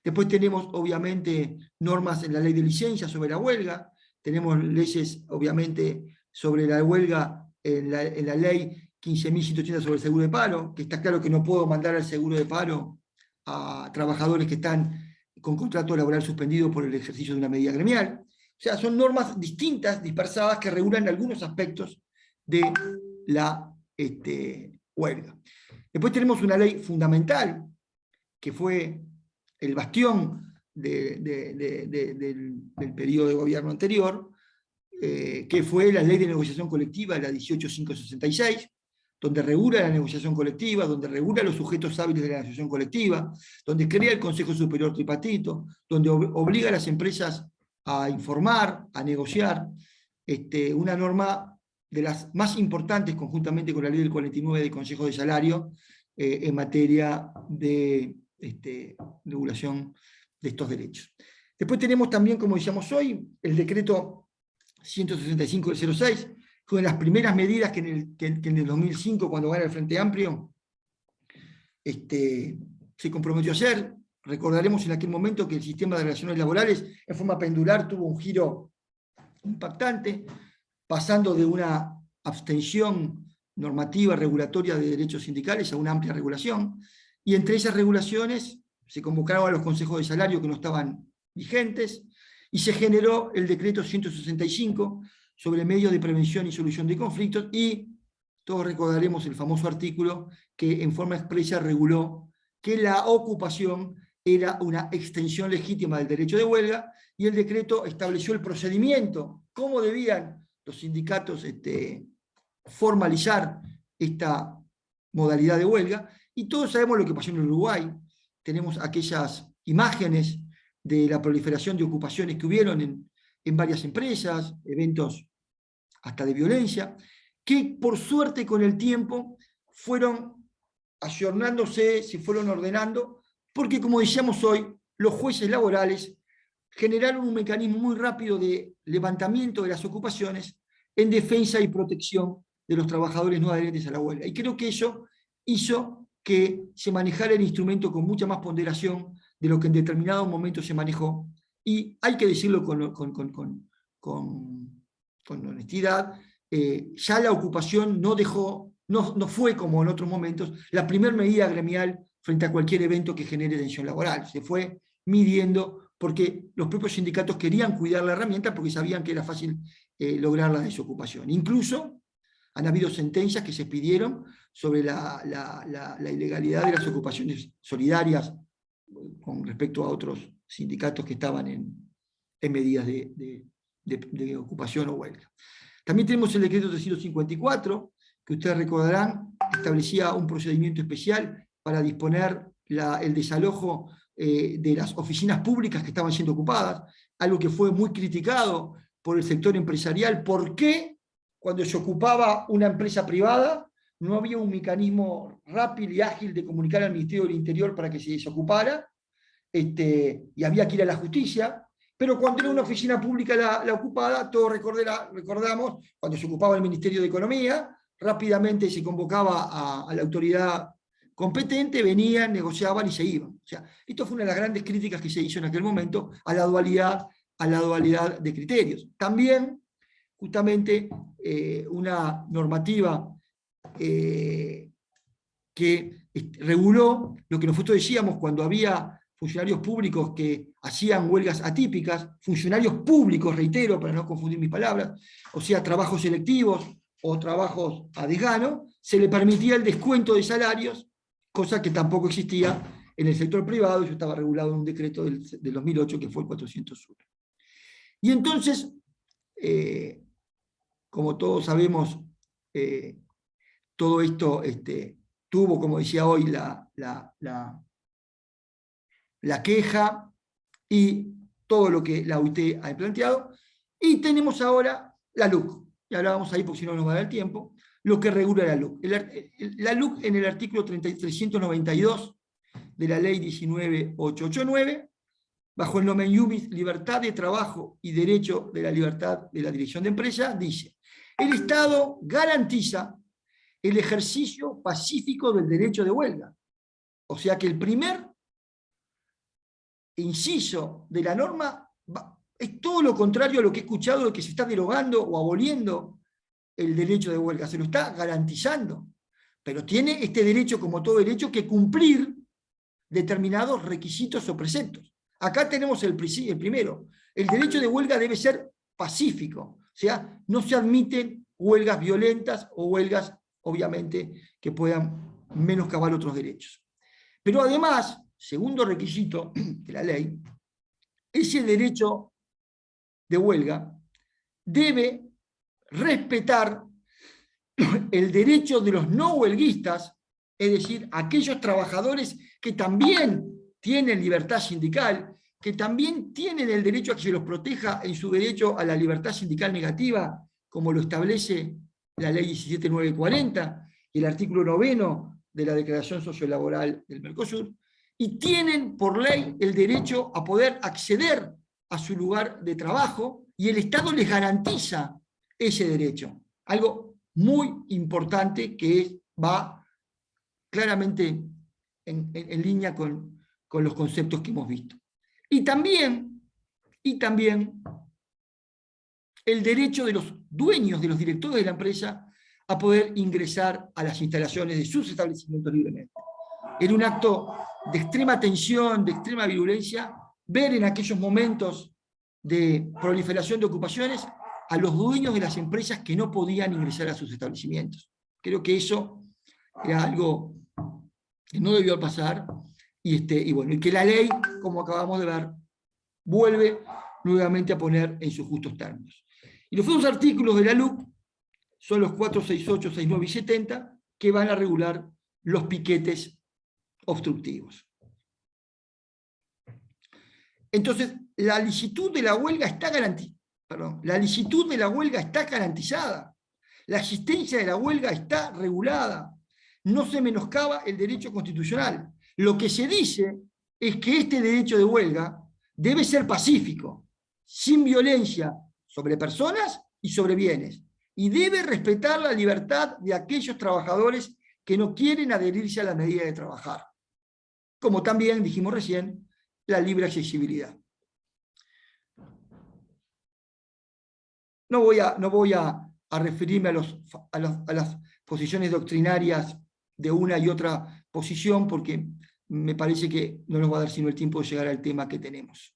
Después tenemos, obviamente, normas en la ley de licencia sobre la huelga, tenemos leyes, obviamente, sobre la huelga en la ley 15.180 sobre el seguro de paro, que está claro que no puedo mandar al seguro de paro a trabajadores que están con contrato laboral suspendido por el ejercicio de una medida gremial. O sea, son normas distintas, dispersadas, que regulan algunos aspectos de la huelga. Después tenemos una ley fundamental, que fue el bastión del periodo de gobierno anterior, que fue la ley de negociación colectiva, la 18.566, donde regula la negociación colectiva, donde regula los sujetos hábiles de la negociación colectiva, donde crea el Consejo Superior Tripartito, donde obliga a las empresas a informar, a negociar, una norma de las más importantes, conjuntamente con la ley del 49 de Consejo de Salario, en materia de regulación de estos derechos. Después tenemos también, como decíamos hoy, el decreto 165 del 06, con las primeras medidas que en el 2005, cuando gana el Frente Amplio, se comprometió a hacer. Recordaremos en aquel momento que el sistema de relaciones laborales, en forma pendular, tuvo un giro impactante, pasando de una abstención normativa, regulatoria de derechos sindicales a una amplia regulación, y entre esas regulaciones se convocaron a los consejos de salario que no estaban vigentes, y se generó el decreto 165 sobre medios de prevención y solución de conflictos, y todos recordaremos el famoso artículo que en forma expresa reguló que la ocupación era una extensión legítima del derecho de huelga, y el decreto estableció el procedimiento, cómo debían los sindicatos formalizar esta modalidad de huelga, y todos sabemos lo que pasó en Uruguay. Tenemos aquellas imágenes de la proliferación de ocupaciones que hubieron en varias empresas, eventos hasta de violencia, que por suerte con el tiempo fueron ayornándose, se fueron ordenando, porque como decíamos hoy, los jueces laborales generaron un mecanismo muy rápido de levantamiento de las ocupaciones en defensa y protección de los trabajadores no adherentes a la huelga. Y creo que eso hizo que se manejara el instrumento con mucha más ponderación de lo que en determinados momentos se manejó. Y hay que decirlo con honestidad, ya la ocupación no fue como en otros momentos la primera medida gremial frente a cualquier evento que genere tensión laboral. Se fue midiendo porque los propios sindicatos querían cuidar la herramienta porque sabían que era fácil lograr la desocupación. Incluso han habido sentencias que se pidieron sobre la ilegalidad de las ocupaciones solidarias con respecto a otros sindicatos que estaban en medidas de ocupación o huelga. También tenemos el decreto 354, que ustedes recordarán, establecía un procedimiento especial para disponer el desalojo de las oficinas públicas que estaban siendo ocupadas, algo que fue muy criticado por el sector empresarial. ¿Por qué cuando se ocupaba una empresa privada no había un mecanismo rápido y ágil de comunicar al Ministerio del Interior para que se desocupara? Y había que ir a la justicia. Pero cuando era una oficina pública la ocupada, todos recordamos, cuando se ocupaba el Ministerio de Economía, rápidamente se convocaba a la autoridad competente, venían, negociaban y se iban. O sea, esto fue una de las grandes críticas que se hizo en aquel momento a la dualidad de criterios. También, justamente, una normativa que reguló lo que nosotros decíamos cuando había funcionarios públicos que hacían huelgas atípicas, funcionarios públicos, reitero, para no confundir mis palabras, o sea, trabajos selectivos o trabajos a desgano, se le permitía el descuento de salarios, cosa que tampoco existía en el sector privado, y eso estaba regulado en un decreto del 2008, que fue el 401. Y entonces, como todos sabemos, todo esto tuvo, como decía hoy, la queja y todo lo que la OIT ha planteado, y tenemos ahora la LUC, y hablábamos ahí porque si no nos va a dar el tiempo, lo que regula la LUC. La LUC en el artículo 392 de la ley 19889, bajo el nomen iuris libertad de trabajo y derecho de la libertad de la dirección de empresa, dice: el Estado garantiza el ejercicio pacífico del derecho de huelga. O sea que el primer inciso de la norma es todo lo contrario a lo que he escuchado de que se está derogando o aboliendo el derecho de huelga. Se lo está garantizando. Pero tiene este derecho, como todo derecho, que cumplir determinados requisitos o preceptos. Acá tenemos el primero. El derecho de huelga debe ser pacífico. O sea, no se admiten huelgas violentas o huelgas, obviamente, que puedan menoscabar otros derechos. Pero además, segundo requisito de la ley, ese derecho de huelga debe respetar el derecho de los no huelguistas, es decir, aquellos trabajadores que también tienen libertad sindical, que también tienen el derecho a que se los proteja en su derecho a la libertad sindical negativa, como lo establece la ley 17940 y el artículo 9 de la Declaración Sociolaboral del Mercosur, y tienen por ley el derecho a poder acceder a su lugar de trabajo, y el Estado les garantiza ese derecho. Algo muy importante que va claramente en línea con los conceptos que hemos visto. Y también el derecho de los dueños, de los directores de la empresa, a poder ingresar a las instalaciones de sus establecimientos libremente. Era un acto de extrema tensión, de extrema virulencia, ver en aquellos momentos de proliferación de ocupaciones a los dueños de las empresas que no podían ingresar a sus establecimientos. Creo que eso era algo que no debió pasar, y bueno, y que la ley, como acabamos de ver, vuelve nuevamente a poner en sus justos términos. Y los dos artículos de la LUC son los 468, 69 y 70, que van a regular los piquetes obstructivos. Entonces, la licitud de la huelga está garantizada. La existencia de la huelga está regulada. No se menoscaba el derecho constitucional. Lo que se dice es que este derecho de huelga debe ser pacífico, sin violencia sobre personas y sobre bienes, y debe respetar la libertad de aquellos trabajadores que no quieren adherirse a la medida de trabajar, como también, dijimos recién, la libre accesibilidad. No voy a referirme a las posiciones doctrinarias de una y otra posición, porque me parece que no nos va a dar sino el tiempo de llegar al tema que tenemos.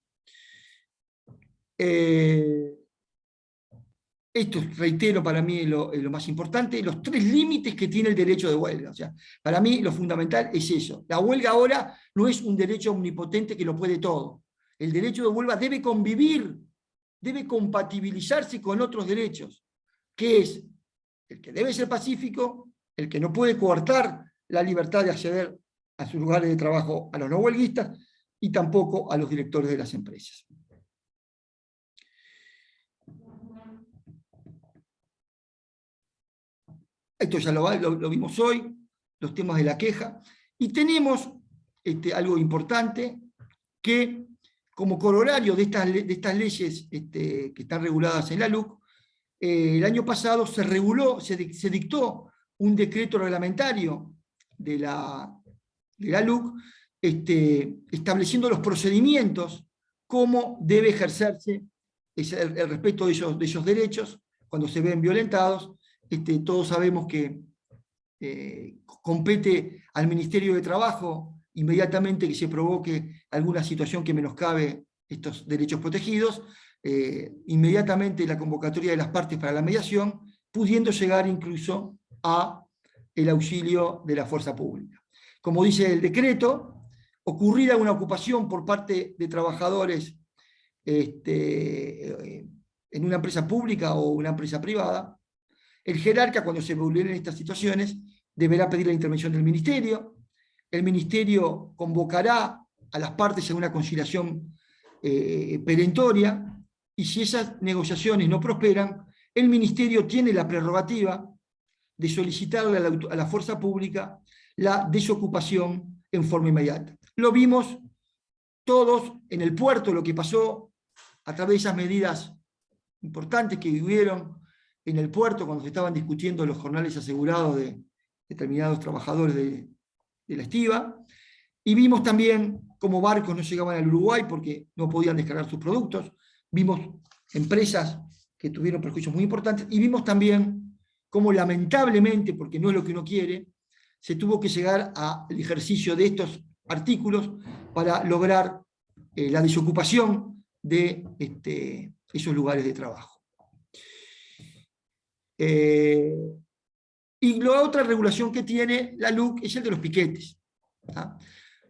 Esto, reitero, para mí es lo más importante, los tres límites que tiene el derecho de huelga. O sea, para mí lo fundamental es eso. La huelga ahora no es un derecho omnipotente que lo puede todo. El derecho de huelga debe convivir, debe compatibilizarse con otros derechos, que es el que debe ser pacífico, el que no puede coartar la libertad de acceder a sus lugares de trabajo a los no huelguistas, y tampoco a los directores de las empresas. Esto ya lo vimos hoy, los temas de la queja, y tenemos algo importante, que como corolario de estas leyes que están reguladas en la LUC, el año pasado se dictó un decreto reglamentario de la LUC, estableciendo los procedimientos, cómo debe ejercerse el respeto de esos derechos cuando se ven violentados. Todos sabemos que compete al Ministerio de Trabajo, inmediatamente que se provoque alguna situación que menoscabe estos derechos protegidos, inmediatamente la convocatoria de las partes para la mediación, pudiendo llegar incluso a el auxilio de la fuerza pública. Como dice el decreto, ocurrida una ocupación por parte de trabajadores en una empresa pública o una empresa privada, el jerarca, cuando se vulneren estas situaciones, deberá pedir la intervención del Ministerio. El Ministerio convocará a las partes a una conciliación perentoria, y si esas negociaciones no prosperan, el Ministerio tiene la prerrogativa de solicitarle a la fuerza pública la desocupación en forma inmediata. Lo vimos todos en el puerto, lo que pasó a través de esas medidas importantes que vivieron en el puerto cuando se estaban discutiendo los jornales asegurados de determinados trabajadores de la estiba, y vimos también cómo barcos no llegaban al Uruguay porque no podían descargar sus productos, vimos empresas que tuvieron perjuicios muy importantes, y vimos también cómo lamentablemente, porque no es lo que uno quiere, se tuvo que llegar al ejercicio de estos artículos para lograr la desocupación de esos lugares de trabajo. Y la otra regulación que tiene la LUC es el de los piquetes.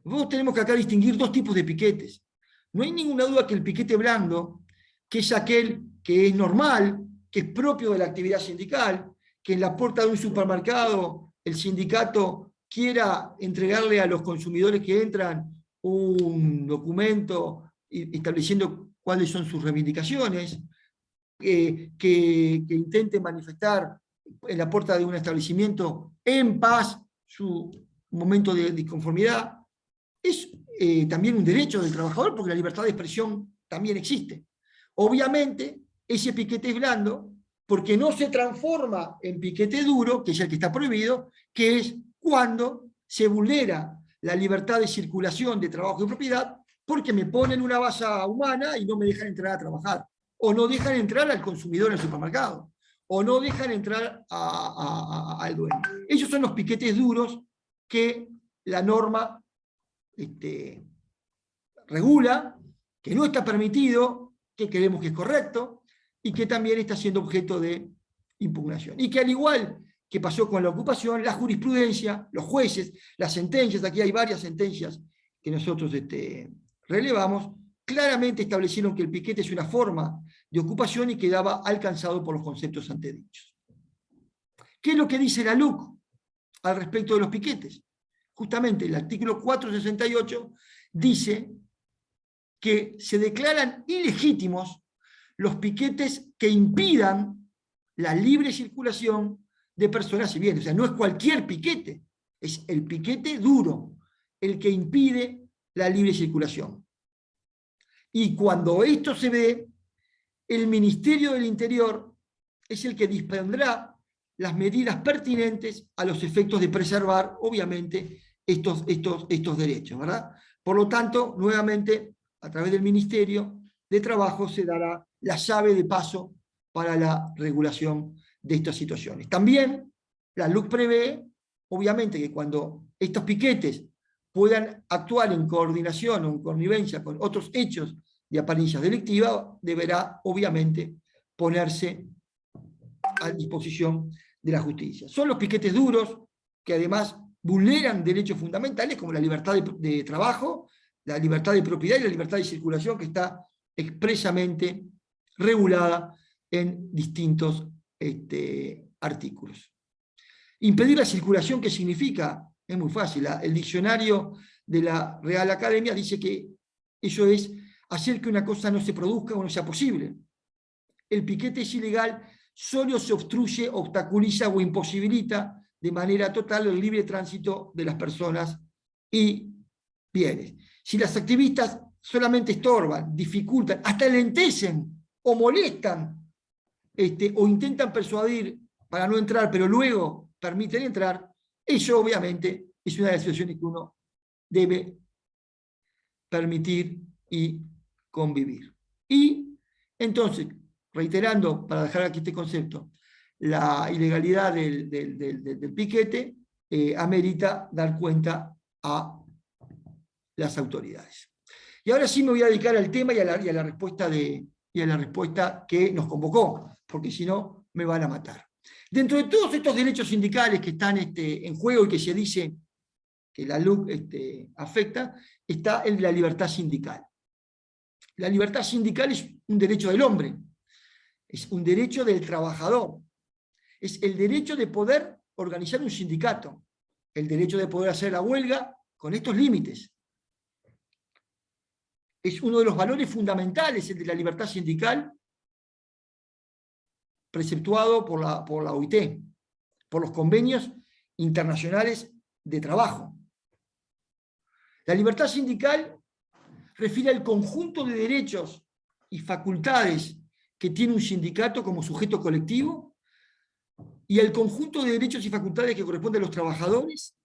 Nosotros tenemos que acá distinguir dos tipos de piquetes. No hay ninguna duda que el piquete blando, que es aquel que es normal, que es propio de la actividad sindical, que en la puerta de un supermercado el sindicato quiera entregarle a los consumidores que entran un documento estableciendo cuáles son sus reivindicaciones, que intente manifestar en la puerta de un establecimiento en paz su momento de disconformidad. Es también un derecho del trabajador, porque la libertad de expresión también existe. Obviamente, ese piquete es blando, porque no se transforma en piquete duro, que es el que está prohibido, que es cuando se vulnera la libertad de circulación de trabajo y propiedad, porque me ponen una basa humana y no me dejan entrar a trabajar, o no dejan entrar al consumidor en el supermercado, o no dejan entrar al dueño. Esos son los piquetes duros que la norma regula, que no está permitido, que creemos que es correcto, y que también está siendo objeto de impugnación. Y que al igual que pasó con la ocupación, la jurisprudencia, los jueces, las sentencias, aquí hay varias sentencias que nosotros relevamos, claramente establecieron que el piquete es una forma de ocupación y quedaba alcanzado por los conceptos antedichos. ¿Qué es lo que dice la LUC al respecto de los piquetes? Justamente el artículo 468 dice que se declaran ilegítimos los piquetes que impidan la libre circulación de personas y bienes. O sea, no es cualquier piquete, es el piquete duro, el que impide la libre circulación. Y cuando esto se ve, el Ministerio del Interior es el que dispondrá las medidas pertinentes a los efectos de preservar, obviamente, estos derechos, ¿verdad? Por lo tanto, nuevamente, a través del Ministerio de Trabajo se dará la llave de paso para la regulación de estas situaciones. También la LUC prevé, obviamente, que cuando estos piquetes puedan actuar en coordinación o en connivencia con otros hechos de apariencia delictiva, deberá, obviamente, ponerse a disposición de la justicia. Son los piquetes duros, que además vulneran derechos fundamentales como la libertad de trabajo, la libertad de propiedad y la libertad de circulación, que está expresamente regulada en distintos artículos. Impedir la circulación, ¿qué significa? Es muy fácil. El diccionario de la Real Academia dice que eso es hacer que una cosa no se produzca o no sea posible. El piquete es ilegal solo se obstruye, obstaculiza o imposibilita de manera total el libre tránsito de las personas y bienes. Si las activistas solamente estorban, dificultan, hasta lentecen o molestan o intentan persuadir para no entrar, pero luego permiten entrar, eso obviamente es una de las situaciones que uno debe permitir y convivir. Y entonces, reiterando, para dejar aquí este concepto, la ilegalidad del piquete amerita dar cuenta a las autoridades. Y ahora sí me voy a dedicar al tema y a la respuesta que nos convocó, porque si no me van a matar. Dentro de todos estos derechos sindicales que están en juego y que se dice que la LUC afecta, está el de la libertad sindical. La libertad sindical es un derecho del hombre, es un derecho del trabajador, es el derecho de poder organizar un sindicato, el derecho de poder hacer la huelga con estos límites. Es uno de los valores fundamentales, el de la libertad sindical, preceptuado por la OIT, por los convenios internacionales de trabajo. La libertad sindical refiere al conjunto de derechos y facultades que tiene un sindicato como sujeto colectivo y al conjunto de derechos y facultades que corresponden a los trabajadores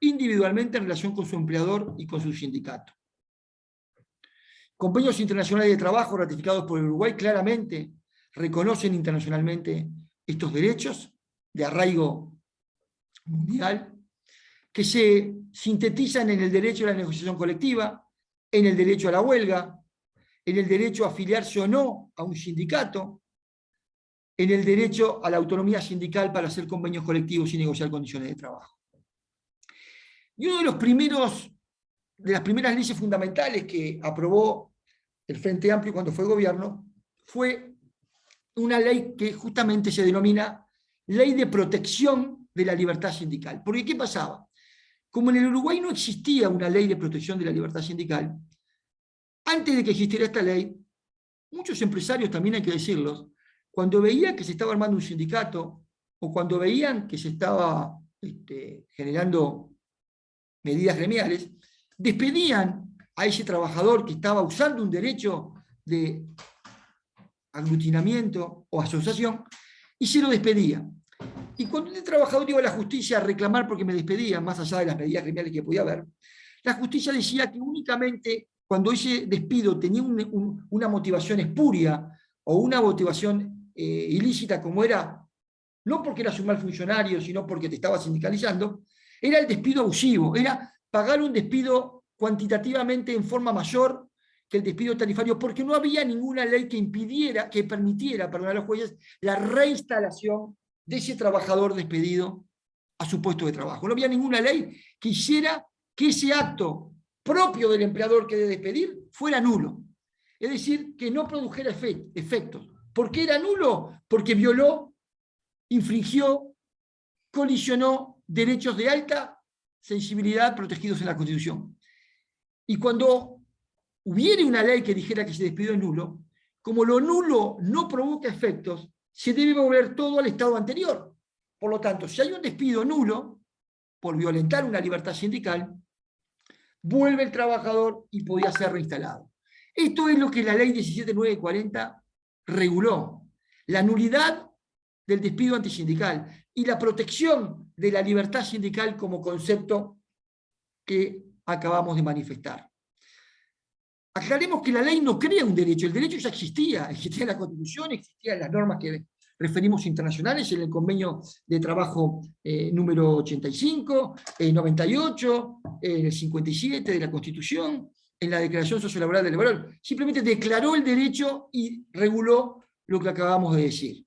individualmente en relación con su empleador y con su sindicato. Convenios internacionales de trabajo ratificados por el Uruguay claramente reconocen internacionalmente estos derechos de arraigo mundial, que se sintetizan en el derecho a la negociación colectiva, en el derecho a la huelga, en el derecho a afiliarse o no a un sindicato, en el derecho a la autonomía sindical para hacer convenios colectivos y negociar condiciones de trabajo. Y uno de las primeras leyes fundamentales que aprobó el Frente Amplio cuando fue gobierno fue una ley que justamente se denomina Ley de Protección de la Libertad Sindical. Porque ¿qué pasaba? Como en el Uruguay no existía una ley de protección de la libertad sindical, antes de que existiera esta ley, muchos empresarios, también hay que decirlos, cuando veían que se estaba armando un sindicato o cuando veían que se estaba generando medidas gremiales, despedían a ese trabajador que estaba usando un derecho de aglutinamiento o asociación y se lo despedía. Y cuando el trabajador iba a la justicia a reclamar porque me despedían, más allá de las medidas gremiales que podía haber, la justicia decía que únicamente cuando ese despido tenía una motivación espuria o una motivación ilícita, como era, no porque eras un mal funcionario, sino porque te estaba sindicalizando, era el despido abusivo, era pagar un despido cuantitativamente en forma mayor que el despido tarifario, porque no había ninguna ley que impidiera, que permitiera, perdón, a los jueces, la reinstalación de ese trabajador despedido a su puesto de trabajo. No había ninguna ley que hiciera que ese acto propio del empleador que de despedir fuera nulo. Es decir, que no produjera efectos. ¿Por qué era nulo? Porque violó, infringió, colisionó derechos de alta sensibilidad protegidos en la Constitución. Y cuando hubiere una ley que dijera que ese despido es nulo, como lo nulo no provoca efectos, se debe volver todo al estado anterior. Por lo tanto, si hay un despido nulo, por violentar una libertad sindical, vuelve el trabajador y podía ser reinstalado. Esto es lo que la ley 17.940 reguló. La nulidad del despido antisindical y la protección de la libertad sindical como concepto que acabamos de manifestar. Aclaremos que la ley no crea un derecho, el derecho ya existía en la Constitución, existían las normas que referimos internacionales, en el convenio de trabajo número 85, 98, el 57 de la Constitución, en la Declaración Sociolaboral del Laboral. Simplemente declaró el derecho y reguló lo que acabamos de decir.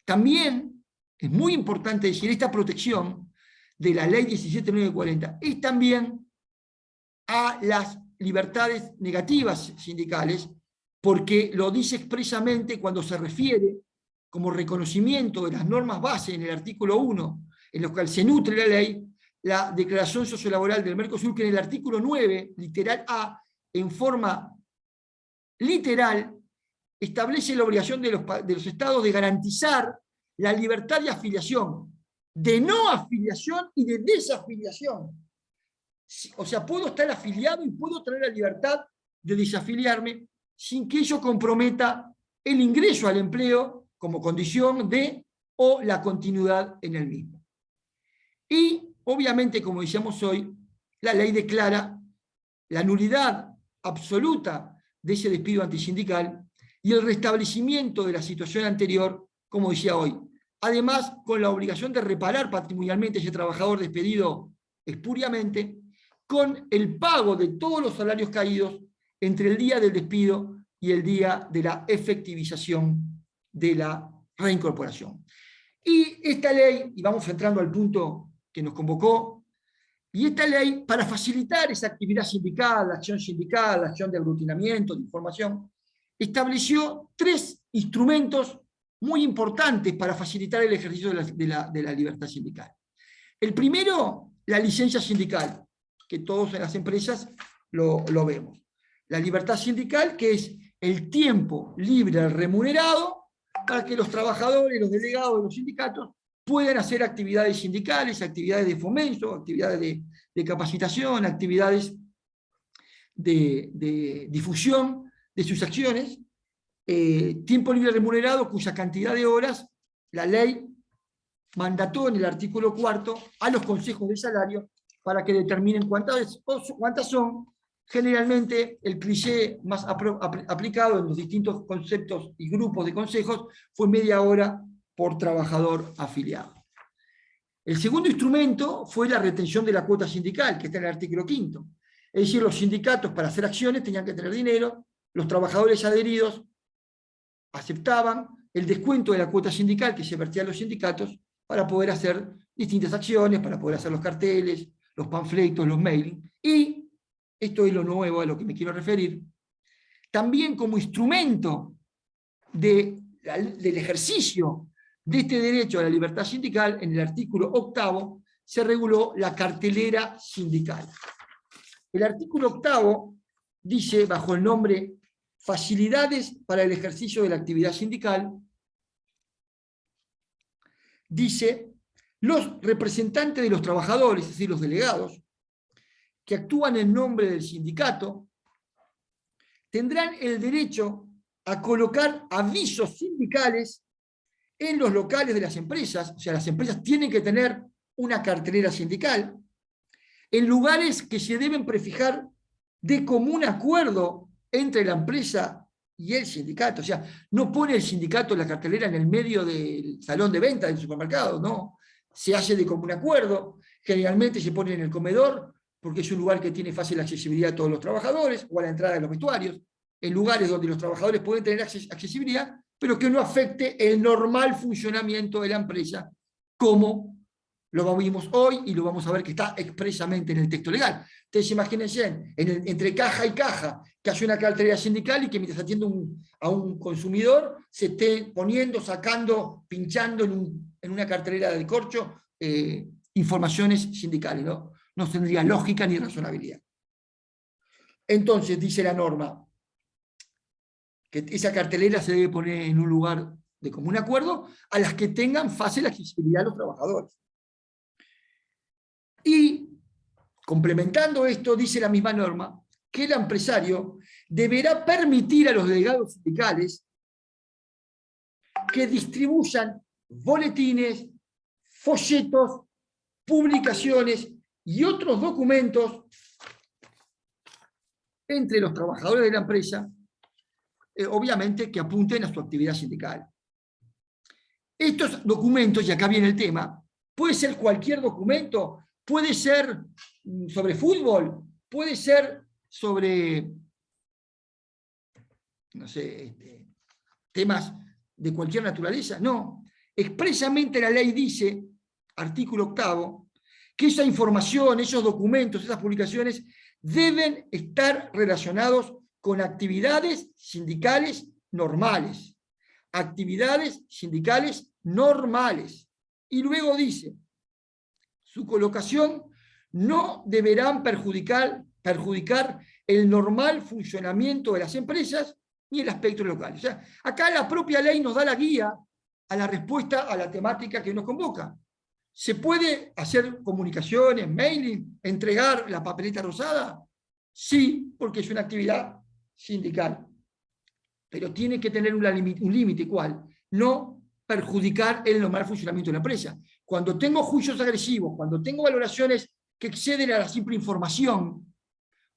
También es muy importante decir, esta protección de la ley 17.940 es también a las libertades negativas sindicales, porque lo dice expresamente cuando se refiere como reconocimiento de las normas base en el artículo 1, en los cual se nutre la ley, la Declaración Sociolaboral del Mercosur, que en el artículo 9, literal A, en forma literal, establece la obligación de los estados de garantizar la libertad de afiliación, de no afiliación y de desafiliación. O sea, puedo estar afiliado y puedo tener la libertad de desafiliarme sin que ello comprometa el ingreso al empleo como condición de o la continuidad en el mismo. Y, obviamente, como decíamos hoy, la ley declara la nulidad absoluta de ese despido antisindical y el restablecimiento de la situación anterior, como decía hoy. Además, con la obligación de reparar patrimonialmente a ese trabajador despedido espuriamente, con el pago de todos los salarios caídos entre el día del despido y el día de la efectivización de la reincorporación. Y esta ley, y vamos entrando al punto que nos convocó, y esta ley, para facilitar esa actividad sindical, la acción de aglutinamiento, de información, estableció 3 instrumentos muy importantes para facilitar el ejercicio de la libertad sindical. El primero, la licencia sindical, que todos en las empresas lo vemos. La libertad sindical, que es el tiempo libre remunerado para que los trabajadores, los delegados de los sindicatos puedan hacer actividades sindicales, actividades de fomento, actividades de capacitación, actividades de difusión de sus acciones, tiempo libre remunerado cuya cantidad de horas la ley mandató en el artículo 4 a los consejos de salario para que determinen cuántas son. Generalmente el cliché más aplicado en los distintos conceptos y grupos de consejos fue media hora por trabajador afiliado. El segundo instrumento fue la retención de la cuota sindical, que está en el artículo 5. Es decir, los sindicatos para hacer acciones tenían que tener dinero, los trabajadores adheridos aceptaban el descuento de la cuota sindical que se vertía a los sindicatos para poder hacer distintas acciones, para poder hacer los carteles, los panfletos, los mailing. Y, esto es lo nuevo a lo que me quiero referir, también como instrumento del ejercicio de este derecho a la libertad sindical, en el artículo 8 se reguló la cartelera sindical. El artículo 8 dice, bajo el nombre Facilidades para el ejercicio de la actividad sindical, dice: los representantes de los trabajadores, es decir, los delegados, que actúan en nombre del sindicato, tendrán el derecho a colocar avisos sindicales en los locales de las empresas, o sea, las empresas tienen que tener una cartelera sindical, en lugares que se deben prefijar de común acuerdo entre la empresa y el sindicato. O sea, no pone el sindicato la cartelera en el medio del salón de venta del supermercado, no. Se hace de común acuerdo, generalmente se pone en el comedor, porque es un lugar que tiene fácil accesibilidad a todos los trabajadores, o a la entrada de los vestuarios, en lugares donde los trabajadores pueden tener accesibilidad, pero que no afecte el normal funcionamiento de la empresa, como lo vimos hoy y lo vamos a ver que está expresamente en el texto legal. Entonces imagínense, entre caja y caja, que haya una cartelera sindical y que mientras atiende a un consumidor se esté poniendo, sacando, pinchando en una cartelera del corcho informaciones sindicales, ¿no? No tendría lógica ni razonabilidad. Entonces, dice la norma, que esa cartelera se debe poner en un lugar de común acuerdo a las que tengan fácil accesibilidad a los trabajadores. Y, complementando esto, dice la misma norma, que el empresario deberá permitir a los delegados sindicales que distribuyan boletines, folletos, publicaciones y otros documentos entre los trabajadores de la empresa, obviamente que apunten a su actividad sindical. Estos documentos, y acá viene el tema, puede ser cualquier documento, puede ser sobre fútbol, puede ser sobre, no sé, temas de cualquier naturaleza. No, expresamente la ley dice, artículo 8, que esa información, esos documentos, esas publicaciones deben estar relacionados con actividades sindicales normales. Actividades sindicales normales. Y luego dice, su colocación no deberán perjudicar el normal funcionamiento de las empresas ni el aspecto local. O sea, acá la propia ley nos da la guía a la respuesta a la temática que nos convoca. ¿Se puede hacer comunicaciones, mailing, entregar la papeleta rosada? Sí, porque es una actividad sindical. Pero tiene que tener un límite, ¿cuál? No perjudicar el normal funcionamiento de la empresa. Cuando tengo juicios agresivos, cuando tengo valoraciones que exceden a la simple información,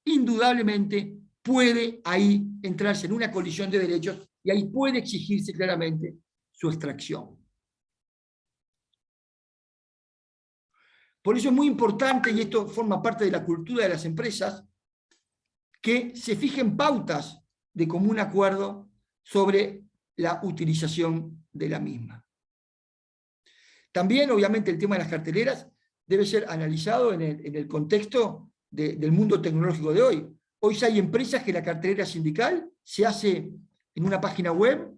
indudablemente puede ahí entrarse en una colisión de derechos y ahí puede exigirse claramente su extracción. Por eso es muy importante, y esto forma parte de la cultura de las empresas, que se fijen pautas de común acuerdo sobre la utilización de la misma. También, obviamente, el tema de las carteleras debe ser analizado en el contexto del mundo tecnológico de hoy. Hoy ya hay empresas que la cartelera sindical se hace en una página web,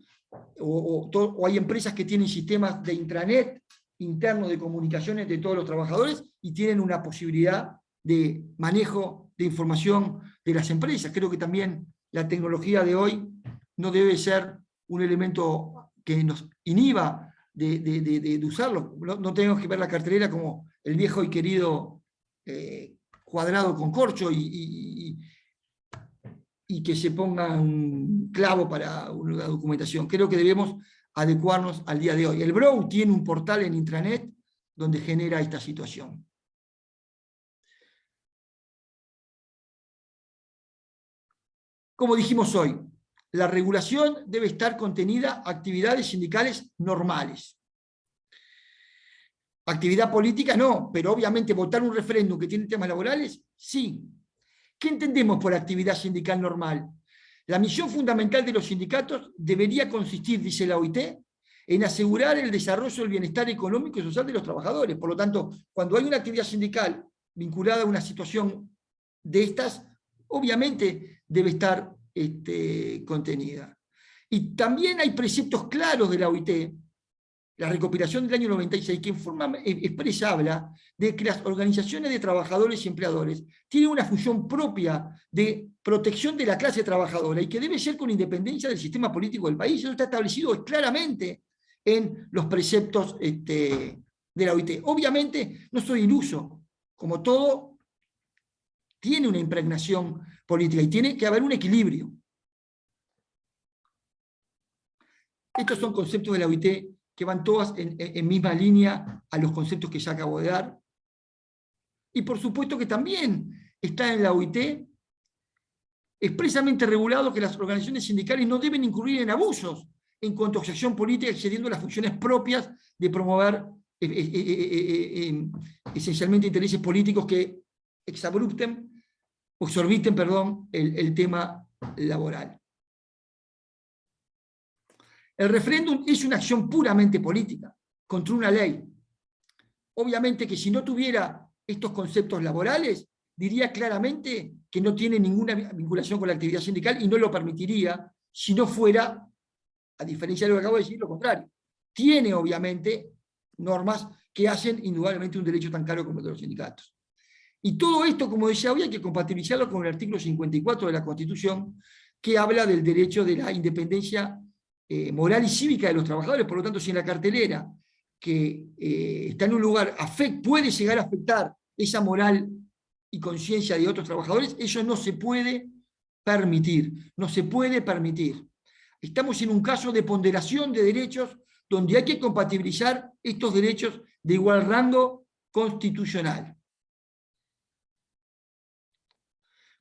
o hay empresas que tienen sistemas de intranet internos de comunicaciones de todos los trabajadores y tienen una posibilidad de manejo de información de las empresas. Creo que también la tecnología de hoy no debe ser un elemento que nos inhiba de usarlo. No tenemos que ver la cartelera como el viejo y querido cuadrado con corcho y que se ponga un clavo para una documentación. Creo que debemos adecuarnos al día de hoy. El Brow tiene un portal en intranet donde genera esta situación. Como dijimos hoy, la regulación debe estar contenida a actividades sindicales normales. Actividad política no, pero obviamente votar un referéndum que tiene temas laborales, sí. ¿Qué entendemos por actividad sindical normal? La misión fundamental de los sindicatos debería consistir, dice la OIT, en asegurar el desarrollo del bienestar económico y social de los trabajadores. Por lo tanto, cuando hay una actividad sindical vinculada a una situación de estas, obviamente debe estar contenida. Y también hay preceptos claros de la OIT, la recopilación del año 96, que en forma expresa habla de que las organizaciones de trabajadores y empleadores tienen una función propia de protección de la clase trabajadora y que debe ser con independencia del sistema político del país. Eso está establecido claramente en los preceptos de la OIT. Obviamente no soy iluso, como todo tiene una impregnación política y tiene que haber un equilibrio. Estos son conceptos de la OIT que van todas en misma línea a los conceptos que ya acabo de dar. Y por supuesto que también está en la OIT expresamente regulado que las organizaciones sindicales no deben incurrir en abusos en cuanto a acción política, excediendo las funciones propias de promover esencialmente intereses políticos que exorbiten el tema laboral. El referéndum es una acción puramente política contra una ley. Obviamente que si no tuviera estos conceptos laborales, diría claramente que no tiene ninguna vinculación con la actividad sindical y no lo permitiría si no fuera, a diferencia de lo que acabo de decir, lo contrario. Tiene obviamente normas que hacen indudablemente un derecho tan caro como el de los sindicatos. Y todo esto, como decía hoy, hay que compatibilizarlo con el artículo 54 de la Constitución, que habla del derecho de la independencia moral y cívica de los trabajadores. Por lo tanto, si en la cartelera que está en un lugar puede llegar a afectar esa moral y conciencia de otros trabajadores, eso no se puede permitir, no se puede permitir. Estamos en un caso de ponderación de derechos donde hay que compatibilizar estos derechos de igual rango constitucional.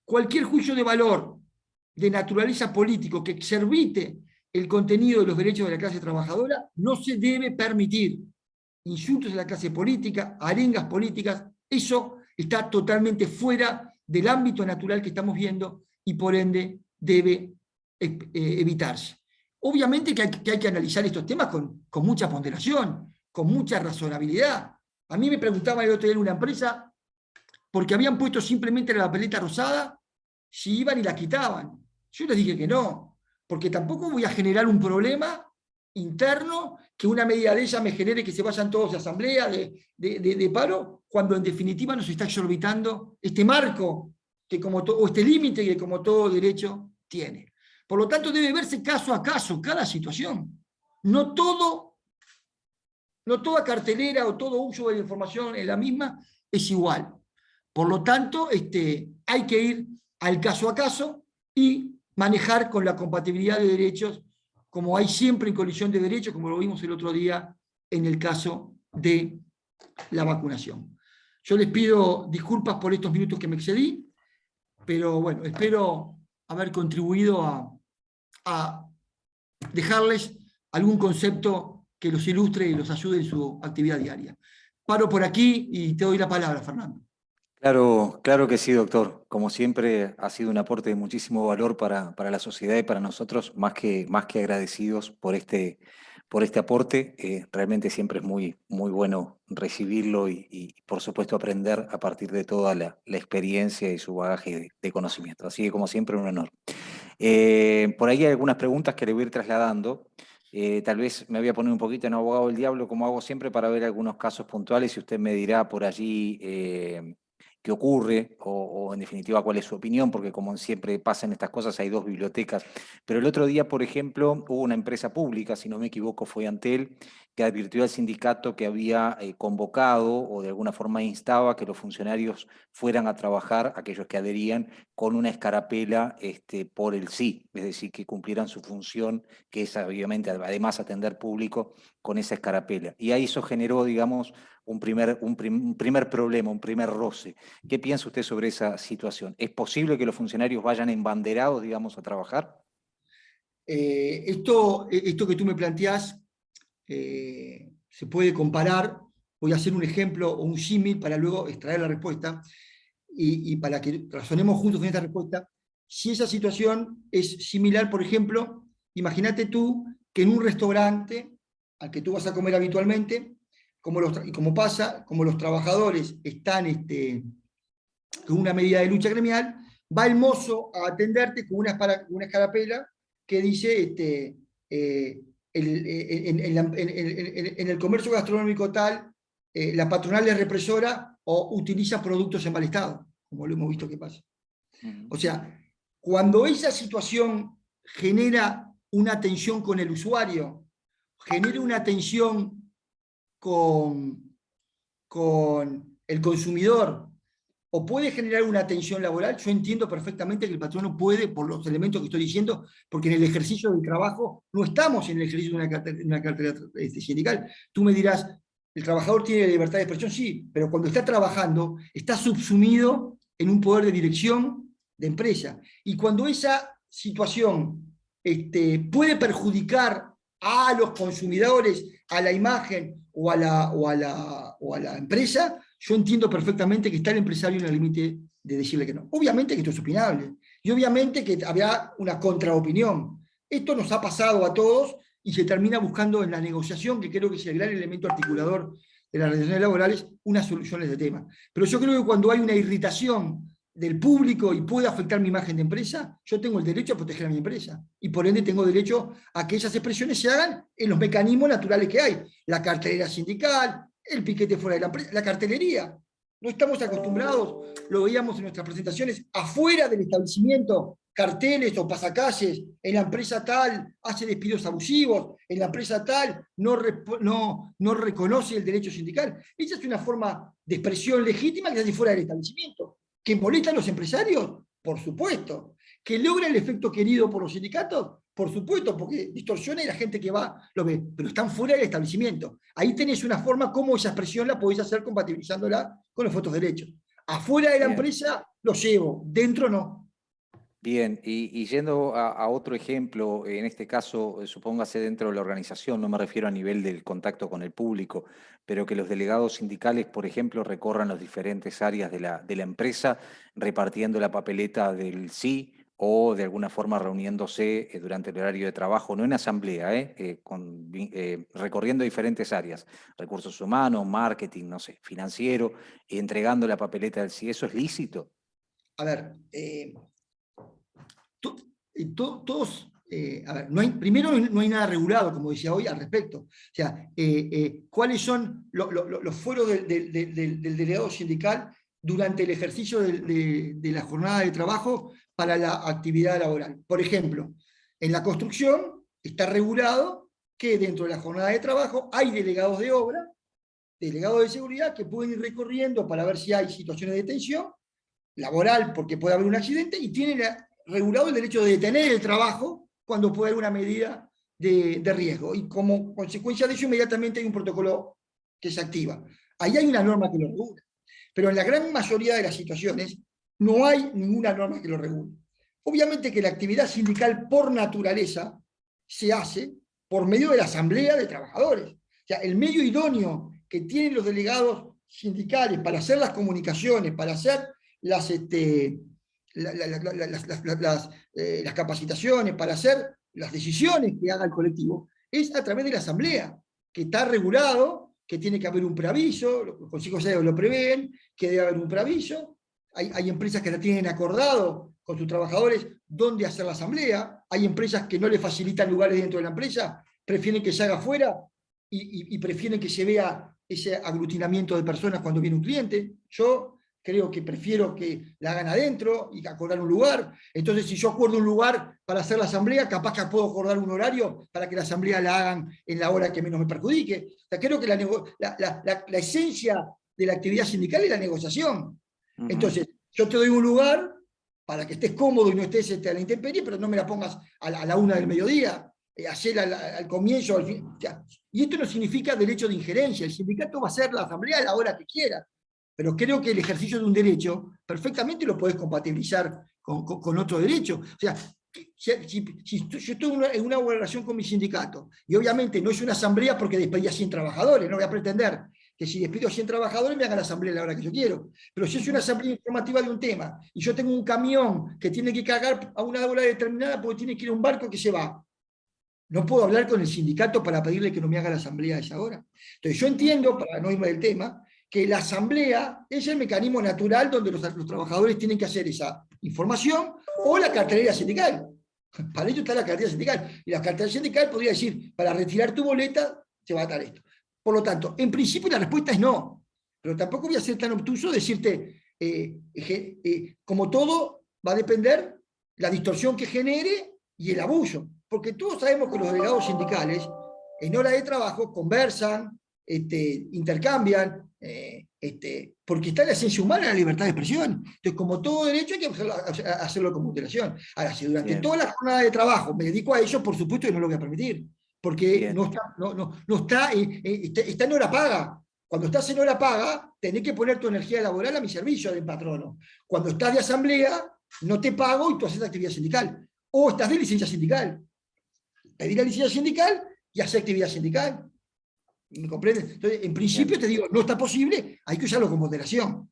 Cualquier juicio de valor de naturaleza político que exorbite el contenido de los derechos de la clase trabajadora no se debe permitir. Insultos a la clase política, arengas políticas, eso está totalmente fuera del ámbito natural que estamos viendo y por ende debe evitarse. Obviamente que hay que analizar estos temas con mucha ponderación, con mucha razonabilidad. A mí me preguntaba el otro día en una empresa, porque habían puesto simplemente la papeleta rosada, si iban y la quitaban. Yo les dije que no, porque tampoco voy a generar un problema interno, que una medida de ella me genere que se vayan todos de asamblea, de paro, cuando en definitiva nos está exorbitando este marco, o este límite que como todo derecho tiene. Por lo tanto, debe verse caso a caso cada situación. No toda cartelera o todo uso de la información en la misma es igual. Por lo tanto, hay que ir al caso a caso y manejar con la compatibilidad de derechos, como hay siempre en colisión de derechos, como lo vimos el otro día en el caso de la vacunación. Yo les pido disculpas por estos minutos que me excedí, pero bueno, espero haber contribuido a dejarles algún concepto que los ilustre y los ayude en su actividad diaria. Paro por aquí y te doy la palabra, Fernando. Claro que sí, doctor. Como siempre, ha sido un aporte de muchísimo valor para la sociedad y para nosotros, más que agradecidos por este aporte. Realmente siempre es muy bueno recibirlo y por supuesto, aprender a partir de toda la experiencia y su bagaje de conocimiento. Así que, como siempre, un honor. Por ahí hay algunas preguntas que le voy a ir trasladando. Tal vez me voy a poner un poquito en abogado del diablo, como hago siempre, para ver algunos casos puntuales y usted me dirá por allí qué ocurre o en definitiva cuál es su opinión, porque como siempre pasa en estas cosas hay dos bibliotecas. Pero el otro día, por ejemplo, hubo una empresa pública, si no me equivoco fue Antel, que advirtió al sindicato que había convocado o de alguna forma instaba a que los funcionarios fueran a trabajar, aquellos que adherían, con una escarapela por el sí, es decir, que cumplieran su función, que es obviamente además atender público con esa escarapela. Y ahí eso generó, digamos, un primer problema, un primer roce. ¿Qué piensa usted sobre esa situación? ¿Es posible que los funcionarios vayan embanderados, digamos, a trabajar? Esto que tú me planteás se puede comparar, voy a hacer un ejemplo o un símil para luego extraer la respuesta y para que razonemos juntos en esta respuesta. Si esa situación es similar, por ejemplo, imagínate tú que en un restaurante al que tú vas a comer habitualmente, como los trabajadores están con una medida de lucha gremial, va el mozo a atenderte con una escarapela que dice en el comercio gastronómico tal, la patronal es represora o utiliza productos en mal estado, como lo hemos visto que pasa. O sea, cuando esa situación genera una tensión con el usuario, genere una tensión con el consumidor o puede generar una tensión laboral, yo entiendo perfectamente que el patrón no puede, por los elementos que estoy diciendo, porque en el ejercicio del trabajo no estamos en el ejercicio de una cartera sindical. Tú me dirás, ¿el trabajador tiene libertad de expresión? Sí, pero cuando está trabajando, está subsumido en un poder de dirección de empresa. Y cuando esa situación puede perjudicar a los consumidores, a la imagen o a la empresa, yo entiendo perfectamente que está el empresario en el límite de decirle que no. Obviamente que esto es opinable, y obviamente que habrá una contraopinión. Esto nos ha pasado a todos y se termina buscando en la negociación, que creo que es el gran elemento articulador de las relaciones laborales, unas soluciones de tema. Pero yo creo que cuando hay una irritación del público y puede afectar mi imagen de empresa, yo tengo el derecho a proteger a mi empresa. Y por ende tengo derecho a que esas expresiones se hagan en los mecanismos naturales que hay. La cartelera sindical, el piquete fuera de la empresa, la cartelería. No estamos acostumbrados, lo veíamos en nuestras presentaciones, afuera del establecimiento, carteles o pasacalles, en la empresa tal hace despidos abusivos, en la empresa tal no reconoce el derecho sindical. Esa es una forma de expresión legítima que se hace fuera del establecimiento. ¿Que molesta a los empresarios? Por supuesto. ¿Que logra el efecto querido por los sindicatos? Por supuesto, porque distorsiona y la gente que va lo ve, pero están fuera del establecimiento. Ahí tenés una forma como esa expresión la podés hacer compatibilizándola con los otros derechos. Afuera de la empresa lo llevo, dentro no. Bien, y yendo a otro ejemplo, en este caso, supóngase dentro de la organización, no me refiero a nivel del contacto con el público, pero que los delegados sindicales, por ejemplo, recorran las diferentes áreas de la empresa, repartiendo la papeleta del sí o de alguna forma reuniéndose durante el horario de trabajo, no en asamblea, recorriendo diferentes áreas, recursos humanos, marketing, no sé, financiero, y entregando la papeleta del sí. ¿Eso es lícito? A ver, todos, a ver, primero no hay nada regulado, como decía hoy, al respecto. O sea, ¿cuáles son los fueros del delegado sindical durante el ejercicio de la jornada de trabajo para la actividad laboral? Por ejemplo, en la construcción está regulado que dentro de la jornada de trabajo hay delegados de obra, delegados de seguridad, que pueden ir recorriendo para ver si hay situaciones de tensión laboral, porque puede haber un accidente, y tienen regulado el derecho de detener el trabajo cuando puede haber una medida de riesgo. Y como consecuencia de eso, inmediatamente hay un protocolo que se activa. Ahí hay una norma que lo regula. Pero en la gran mayoría de las situaciones no hay ninguna norma que lo regule. Obviamente que la actividad sindical por naturaleza se hace por medio de la asamblea de trabajadores. O sea, el medio idóneo que tienen los delegados sindicales para hacer las comunicaciones, para hacer las capacitaciones, para hacer las decisiones que haga el colectivo, es a través de la asamblea, que está regulado, que tiene que haber un preaviso, los consejos lo prevén, que debe haber un preaviso. Hay empresas que la tienen acordado con sus trabajadores dónde hacer la asamblea, hay empresas que no le facilitan lugares dentro de la empresa, prefieren que se haga afuera y prefieren que se vea ese aglutinamiento de personas cuando viene un cliente. Yo creo que prefiero que la hagan adentro y acordar un lugar. Entonces, si yo acuerdo un lugar para hacer la asamblea, capaz que puedo acordar un horario para que la asamblea la hagan en la hora que menos me perjudique. O sea, creo que la esencia de la actividad sindical es la negociación. Entonces, yo te doy un lugar para que estés cómodo y no estés a la intemperie, pero no me la pongas a la 1 del mediodía, hacerla al comienzo, al fin. O sea, y esto no significa derecho de injerencia. El sindicato va a hacer la asamblea a la hora que quiera. Pero creo que el ejercicio de un derecho perfectamente lo podés compatibilizar con otro derecho. O sea, si yo estoy en una buena relación con mi sindicato, y obviamente no es una asamblea porque despedí a 100 trabajadores, no voy a pretender que si despido a 100 trabajadores me hagan la asamblea a la hora que yo quiero. Pero si es una asamblea informativa de un tema, y yo tengo un camión que tiene que cargar a una hora determinada porque tiene que ir a un barco que se va, no puedo hablar con el sindicato para pedirle que no me haga la asamblea a esa hora. Entonces yo entiendo, para no irme del tema, que la asamblea es el mecanismo natural donde los trabajadores tienen que hacer esa información, o la cartelería sindical. Para ello está la cartelería sindical. Y la cartelería sindical podría decir, para retirar tu boleta, se va a dar esto. Por lo tanto, en principio la respuesta es no. Pero tampoco voy a ser tan obtuso de decirte, como todo, va a depender la distorsión que genere y el abuso. Porque todos sabemos que los delegados sindicales en hora de trabajo conversan, intercambian, porque está la esencia humana, la libertad de expresión. Entonces, como todo derecho, hay que hacerlo con moderación. Ahora, si durante Bien, toda la jornada de trabajo me dedico a ello, por supuesto que no lo voy a permitir, porque bien, está en hora paga. Cuando estás en hora paga, tenés que poner tu energía laboral a mi servicio del patrono. Cuando estás de asamblea, no te pago y tú haces actividad sindical. O estás de licencia sindical. Pedir la licencia sindical y hacer actividad sindical. ¿Me comprendes? Entonces, en principio bien. te digo, no está posible, hay que usarlo con moderación.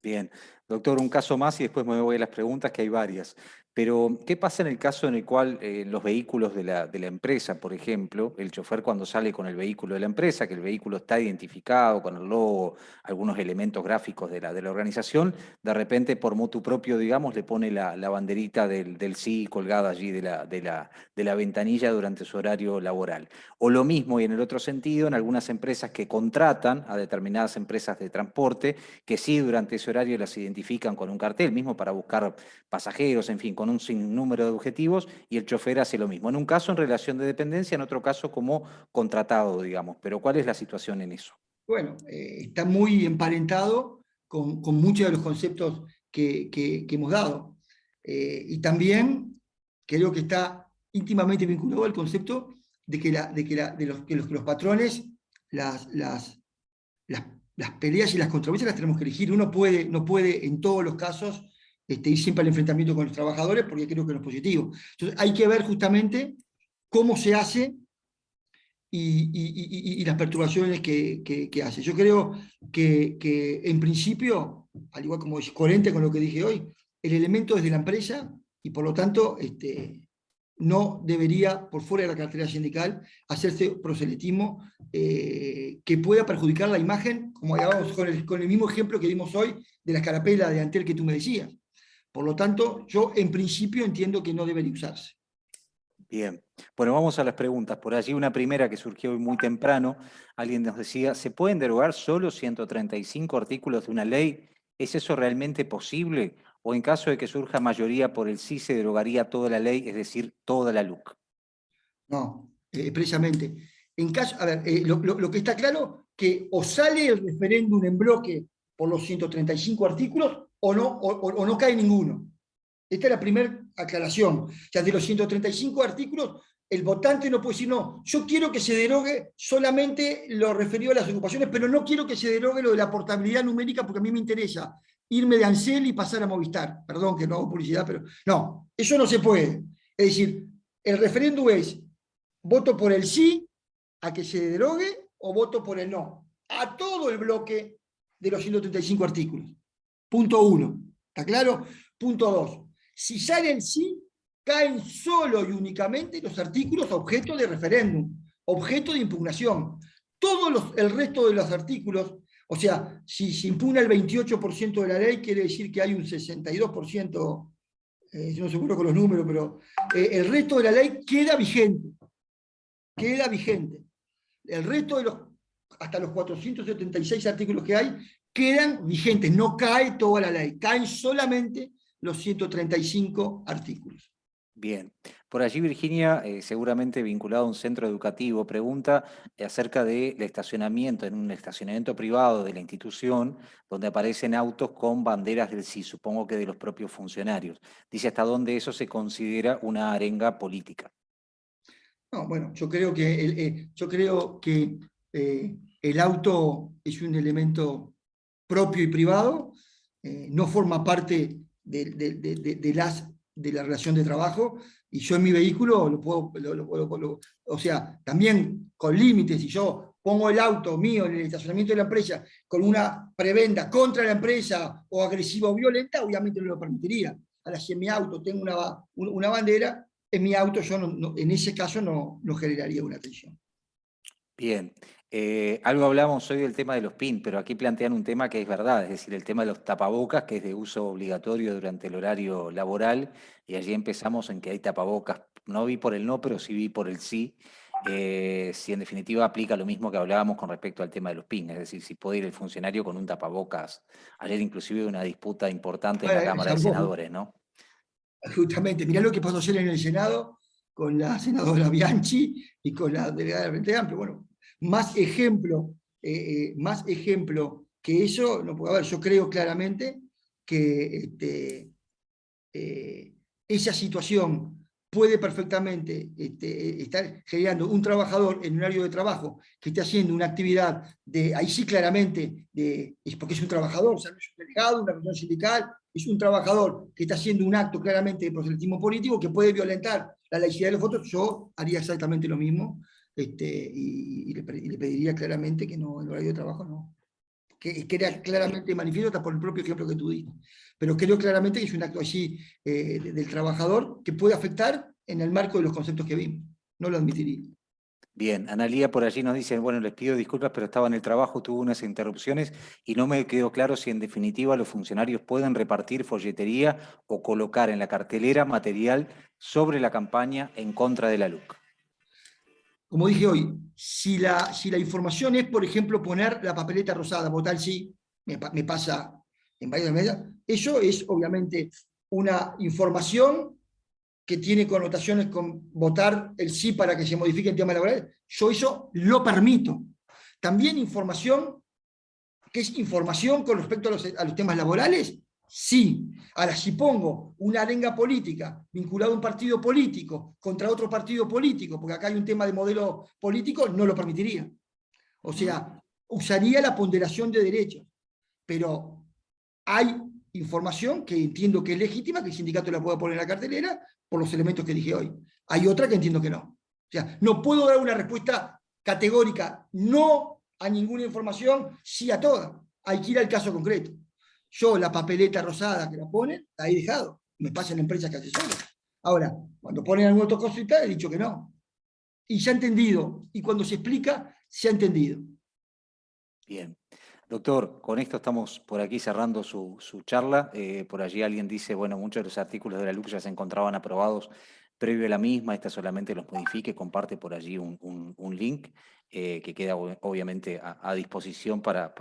Bien, doctor, un caso más y después me voy a las preguntas, que hay varias. Pero, ¿qué pasa en el caso en el cual los vehículos de la empresa, por ejemplo, el chofer cuando sale con el vehículo de la empresa, que el vehículo está identificado con el logo, algunos elementos gráficos de la organización, de repente por motu propio, digamos, le pone la banderita del sí colgada allí de la ventanilla durante su horario laboral? O lo mismo, y en el otro sentido, en algunas empresas que contratan a determinadas empresas de transporte, que sí durante ese horario las identifican con un cartel, mismo para buscar pasajeros, en fin, con un sinnúmero de objetivos, y el chofer hace lo mismo. En un caso en relación de dependencia, en otro caso como contratado, digamos. Pero ¿cuál es la situación en eso? Bueno, está muy emparentado con muchos de los conceptos que hemos dado. Y también creo que está íntimamente vinculado al concepto de que los patrones, las, las, las, las peleas y las controversias las tenemos que elegir. Uno no puede en todos los casos ir siempre al enfrentamiento con los trabajadores, porque creo que no es positivo. Entonces hay que ver justamente cómo se hace y las perturbaciones que hace. Yo creo que en principio, al igual como es coherente con lo que dije hoy, el elemento es de la empresa y por lo tanto no debería, por fuera de la cartera sindical, hacerse proselitismo que pueda perjudicar la imagen, como hablábamos con el mismo ejemplo que dimos hoy de la escarapela de Antel que tú me decías. Por lo tanto, yo en principio entiendo que no debería usarse. Bien. Bueno, vamos a las preguntas. Por allí una primera que surgió hoy muy temprano. Alguien nos decía, ¿se pueden derogar solo 135 artículos de una ley? ¿Es eso realmente posible? ¿O en caso de que surja mayoría por el sí, se derogaría toda la ley, es decir, toda la LUC? No, expresamente. En caso, a ver, lo que está claro que o sale el referéndum en bloque por los 135 artículos o no cae ninguno. Esta es la primera aclaración. O sea, de los 135 artículos, el votante no puede decir, no, yo quiero que se derogue solamente lo referido a las ocupaciones, pero no quiero que se derogue lo de la portabilidad numérica porque a mí me interesa irme de Ansel y pasar a Movistar. Perdón que no hago publicidad, pero no, eso no se puede. Es decir, el referéndum es voto por el sí a que se derogue o voto por el no. A todo el bloque de los 135 artículos. Punto 1. ¿Está claro? Punto 2. Si sale el sí, caen solo y únicamente los artículos objeto de referéndum, objeto de impugnación. El resto de los artículos, o sea, si se impugna el 28% de la ley, quiere decir que hay un 62%, yo no seguro con los números, pero el resto de la ley queda vigente. Queda vigente. El resto de hasta los 476 artículos que hay, quedan vigentes. No cae toda la ley, caen solamente los 135 artículos. Bien. Por allí Virginia, seguramente vinculado a un centro educativo, pregunta acerca del estacionamiento, en un estacionamiento privado de la institución, donde aparecen autos con banderas del sí, supongo que de los propios funcionarios. Dice hasta dónde eso se considera una arenga política. No, bueno, yo creo que el auto es un elemento propio y privado, no forma parte de la relación de trabajo, y yo en mi vehículo lo puedo, o sea, también con límites. Si yo pongo el auto mío en el estacionamiento de la empresa con una prebenda contra la empresa o agresiva o violenta, obviamente no lo permitiría. Ahora, si en mi auto tengo una bandera, en mi auto yo en ese caso no generaría una tensión. Bien, algo hablamos hoy del tema de los PIN, pero aquí plantean un tema que es verdad, es decir, el tema de los tapabocas, que es de uso obligatorio durante el horario laboral, y allí empezamos en que hay tapabocas. No vi por el no, pero sí vi por el sí. Si en definitiva aplica lo mismo que hablábamos con respecto al tema de los PIN, es decir, si puede ir el funcionario con un tapabocas. Ayer inclusive hubo una disputa importante en la Bueno, Cámara de Senadores, ¿no? justamente, mirá lo que pasó ayer en el Senado, con la senadora Bianchi y con la delegada del Frente Amplio. Bueno, más ejemplo que eso no puede haber. Yo creo claramente que esa situación puede perfectamente estar generando un trabajador en un horario de trabajo que esté haciendo una actividad ahí sí claramente, es porque es un trabajador, o sea, no es un delegado, una reunión sindical, es un trabajador que está haciendo un acto claramente de proselitismo político que puede violentar la laicidad de los votos. Yo haría exactamente lo mismo, y le pediría claramente que no, en horario de trabajo no. Que era claramente manifiesto hasta por el propio ejemplo que tú diste. Pero creo claramente que es un acto así del trabajador que puede afectar en el marco de los conceptos que vimos. No lo admitiría. Bien, Analía por allí nos dice, bueno, les pido disculpas, pero estaba en el trabajo, tuve unas interrupciones y no me quedó claro si en definitiva los funcionarios pueden repartir folletería o colocar en la cartelera material sobre la campaña en contra de la LUC. Como dije hoy, si la información es, por ejemplo, poner la papeleta rosada, votar sí, me pasa en varios medios, eso es obviamente una información que tiene connotaciones con votar el sí para que se modifique el tema laboral. Yo eso lo permito. También información que es información con respecto a los temas laborales, sí. Ahora, si pongo una arenga política vinculada a un partido político contra otro partido político, porque acá hay un tema de modelo político, no lo permitiría. O sea, usaría la ponderación de derechos, pero hay información que entiendo que es legítima, que el sindicato la pueda poner en la cartelera por los elementos que dije hoy. Hay otra que entiendo que no. O sea, no puedo dar una respuesta categórica, no a ninguna información, sí a toda. Hay que ir al caso concreto. Yo la papeleta rosada que la ponen, la he dejado. Me pasan empresas que asesoran. Ahora, cuando ponen algún otro cosa y tal, he dicho que no. Y se ha entendido. Y cuando se explica, se ha entendido. Bien. Doctor, con esto estamos por aquí cerrando su charla. Por allí alguien dice, bueno, muchos de los artículos de la LUC ya se encontraban aprobados previo a la misma, esta solamente los modifique, comparte por allí un link que queda obviamente a disposición para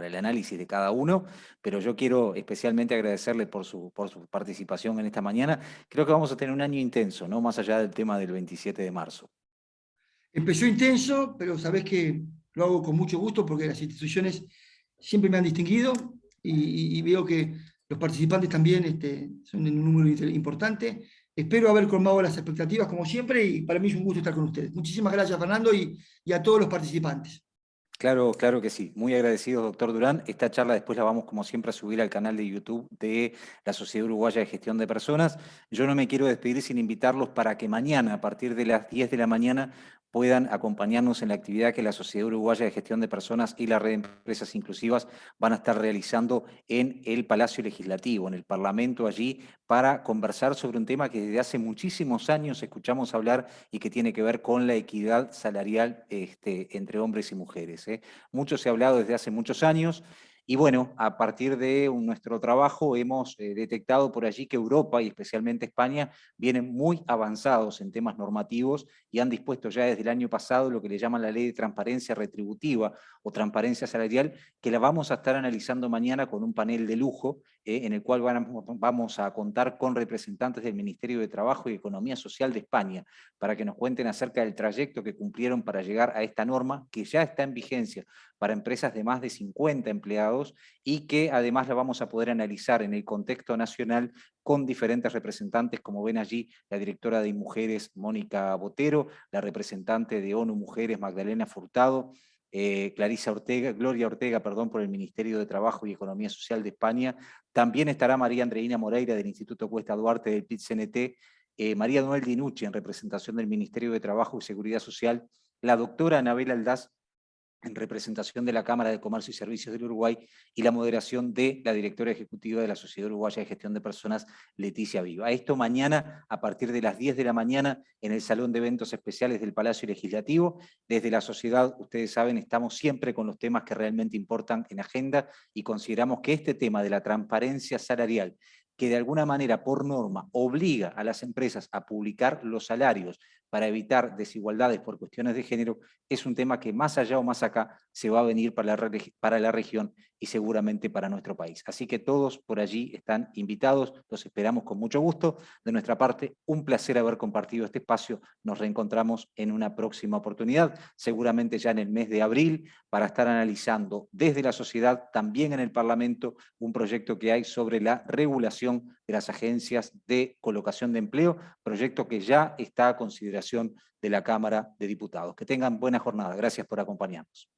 el análisis de cada uno, pero yo quiero especialmente agradecerle por su participación en esta mañana. Creo que vamos a tener un año intenso, ¿no? Más allá del tema del 27 de marzo. Empezó intenso, pero sabés que lo hago con mucho gusto porque las instituciones siempre me han distinguido y veo que los participantes también son en un número importante. Espero haber colmado las expectativas como siempre y para mí es un gusto estar con ustedes. Muchísimas gracias, Fernando, y a todos los participantes. Claro, claro que sí. Muy agradecido, doctor Durán. Esta charla después la vamos, como siempre, a subir al canal de YouTube de la Sociedad Uruguaya de Gestión de Personas. Yo no me quiero despedir sin invitarlos para que mañana, a partir de las 10 de la mañana, puedan acompañarnos en la actividad que la Sociedad Uruguaya de Gestión de Personas y la Red de Empresas Inclusivas van a estar realizando en el Palacio Legislativo, en el Parlamento allí, para conversar sobre un tema que desde hace muchísimos años escuchamos hablar y que tiene que ver con la equidad salarial entre hombres y mujeres. Mucho se ha hablado desde hace muchos años y bueno, a partir de nuestro trabajo hemos detectado por allí que Europa y especialmente España vienen muy avanzados en temas normativos y han dispuesto ya desde el año pasado lo que le llaman la Ley de Transparencia Retributiva o Transparencia Salarial, que la vamos a estar analizando mañana con un panel de lujo en el cual vamos a contar con representantes del Ministerio de Trabajo y Economía Social de España para que nos cuenten acerca del trayecto que cumplieron para llegar a esta norma que ya está en vigencia para empresas de más de 50 empleados y que además la vamos a poder analizar en el contexto nacional con diferentes representantes, como ven allí, la directora de Mujeres, Mónica Botero, la representante de ONU Mujeres, Magdalena Furtado, Gloria Ortega, perdón, por el Ministerio de Trabajo y Economía Social de España. También estará María Andreina Moreira del Instituto Cuesta Duarte del PIT-CNT, María Noel Dinucci en representación del Ministerio de Trabajo y Seguridad Social, la doctora Anabel Aldaz en representación de la Cámara de Comercio y Servicios del Uruguay y la moderación de la directora ejecutiva de la Sociedad Uruguaya de Gestión de Personas, Leticia Viva. Esto mañana a partir de las 10 de la mañana en el Salón de Eventos Especiales del Palacio Legislativo. Desde la sociedad, ustedes saben, estamos siempre con los temas que realmente importan en agenda y consideramos que este tema de la transparencia salarial, que de alguna manera por norma obliga a las empresas a publicar los salarios para evitar desigualdades por cuestiones de género, es un tema que más allá o más acá se va a venir para la región y seguramente para nuestro país. Así que todos por allí están invitados, los esperamos con mucho gusto. De nuestra parte, un placer haber compartido este espacio. Nos reencontramos en una próxima oportunidad, seguramente ya en el mes de abril, para estar analizando desde la sociedad, también en el Parlamento, un proyecto que hay sobre la regulación de las agencias de colocación de empleo, proyecto que ya está a consideración de la Cámara de Diputados. Que tengan buena jornada. Gracias por acompañarnos.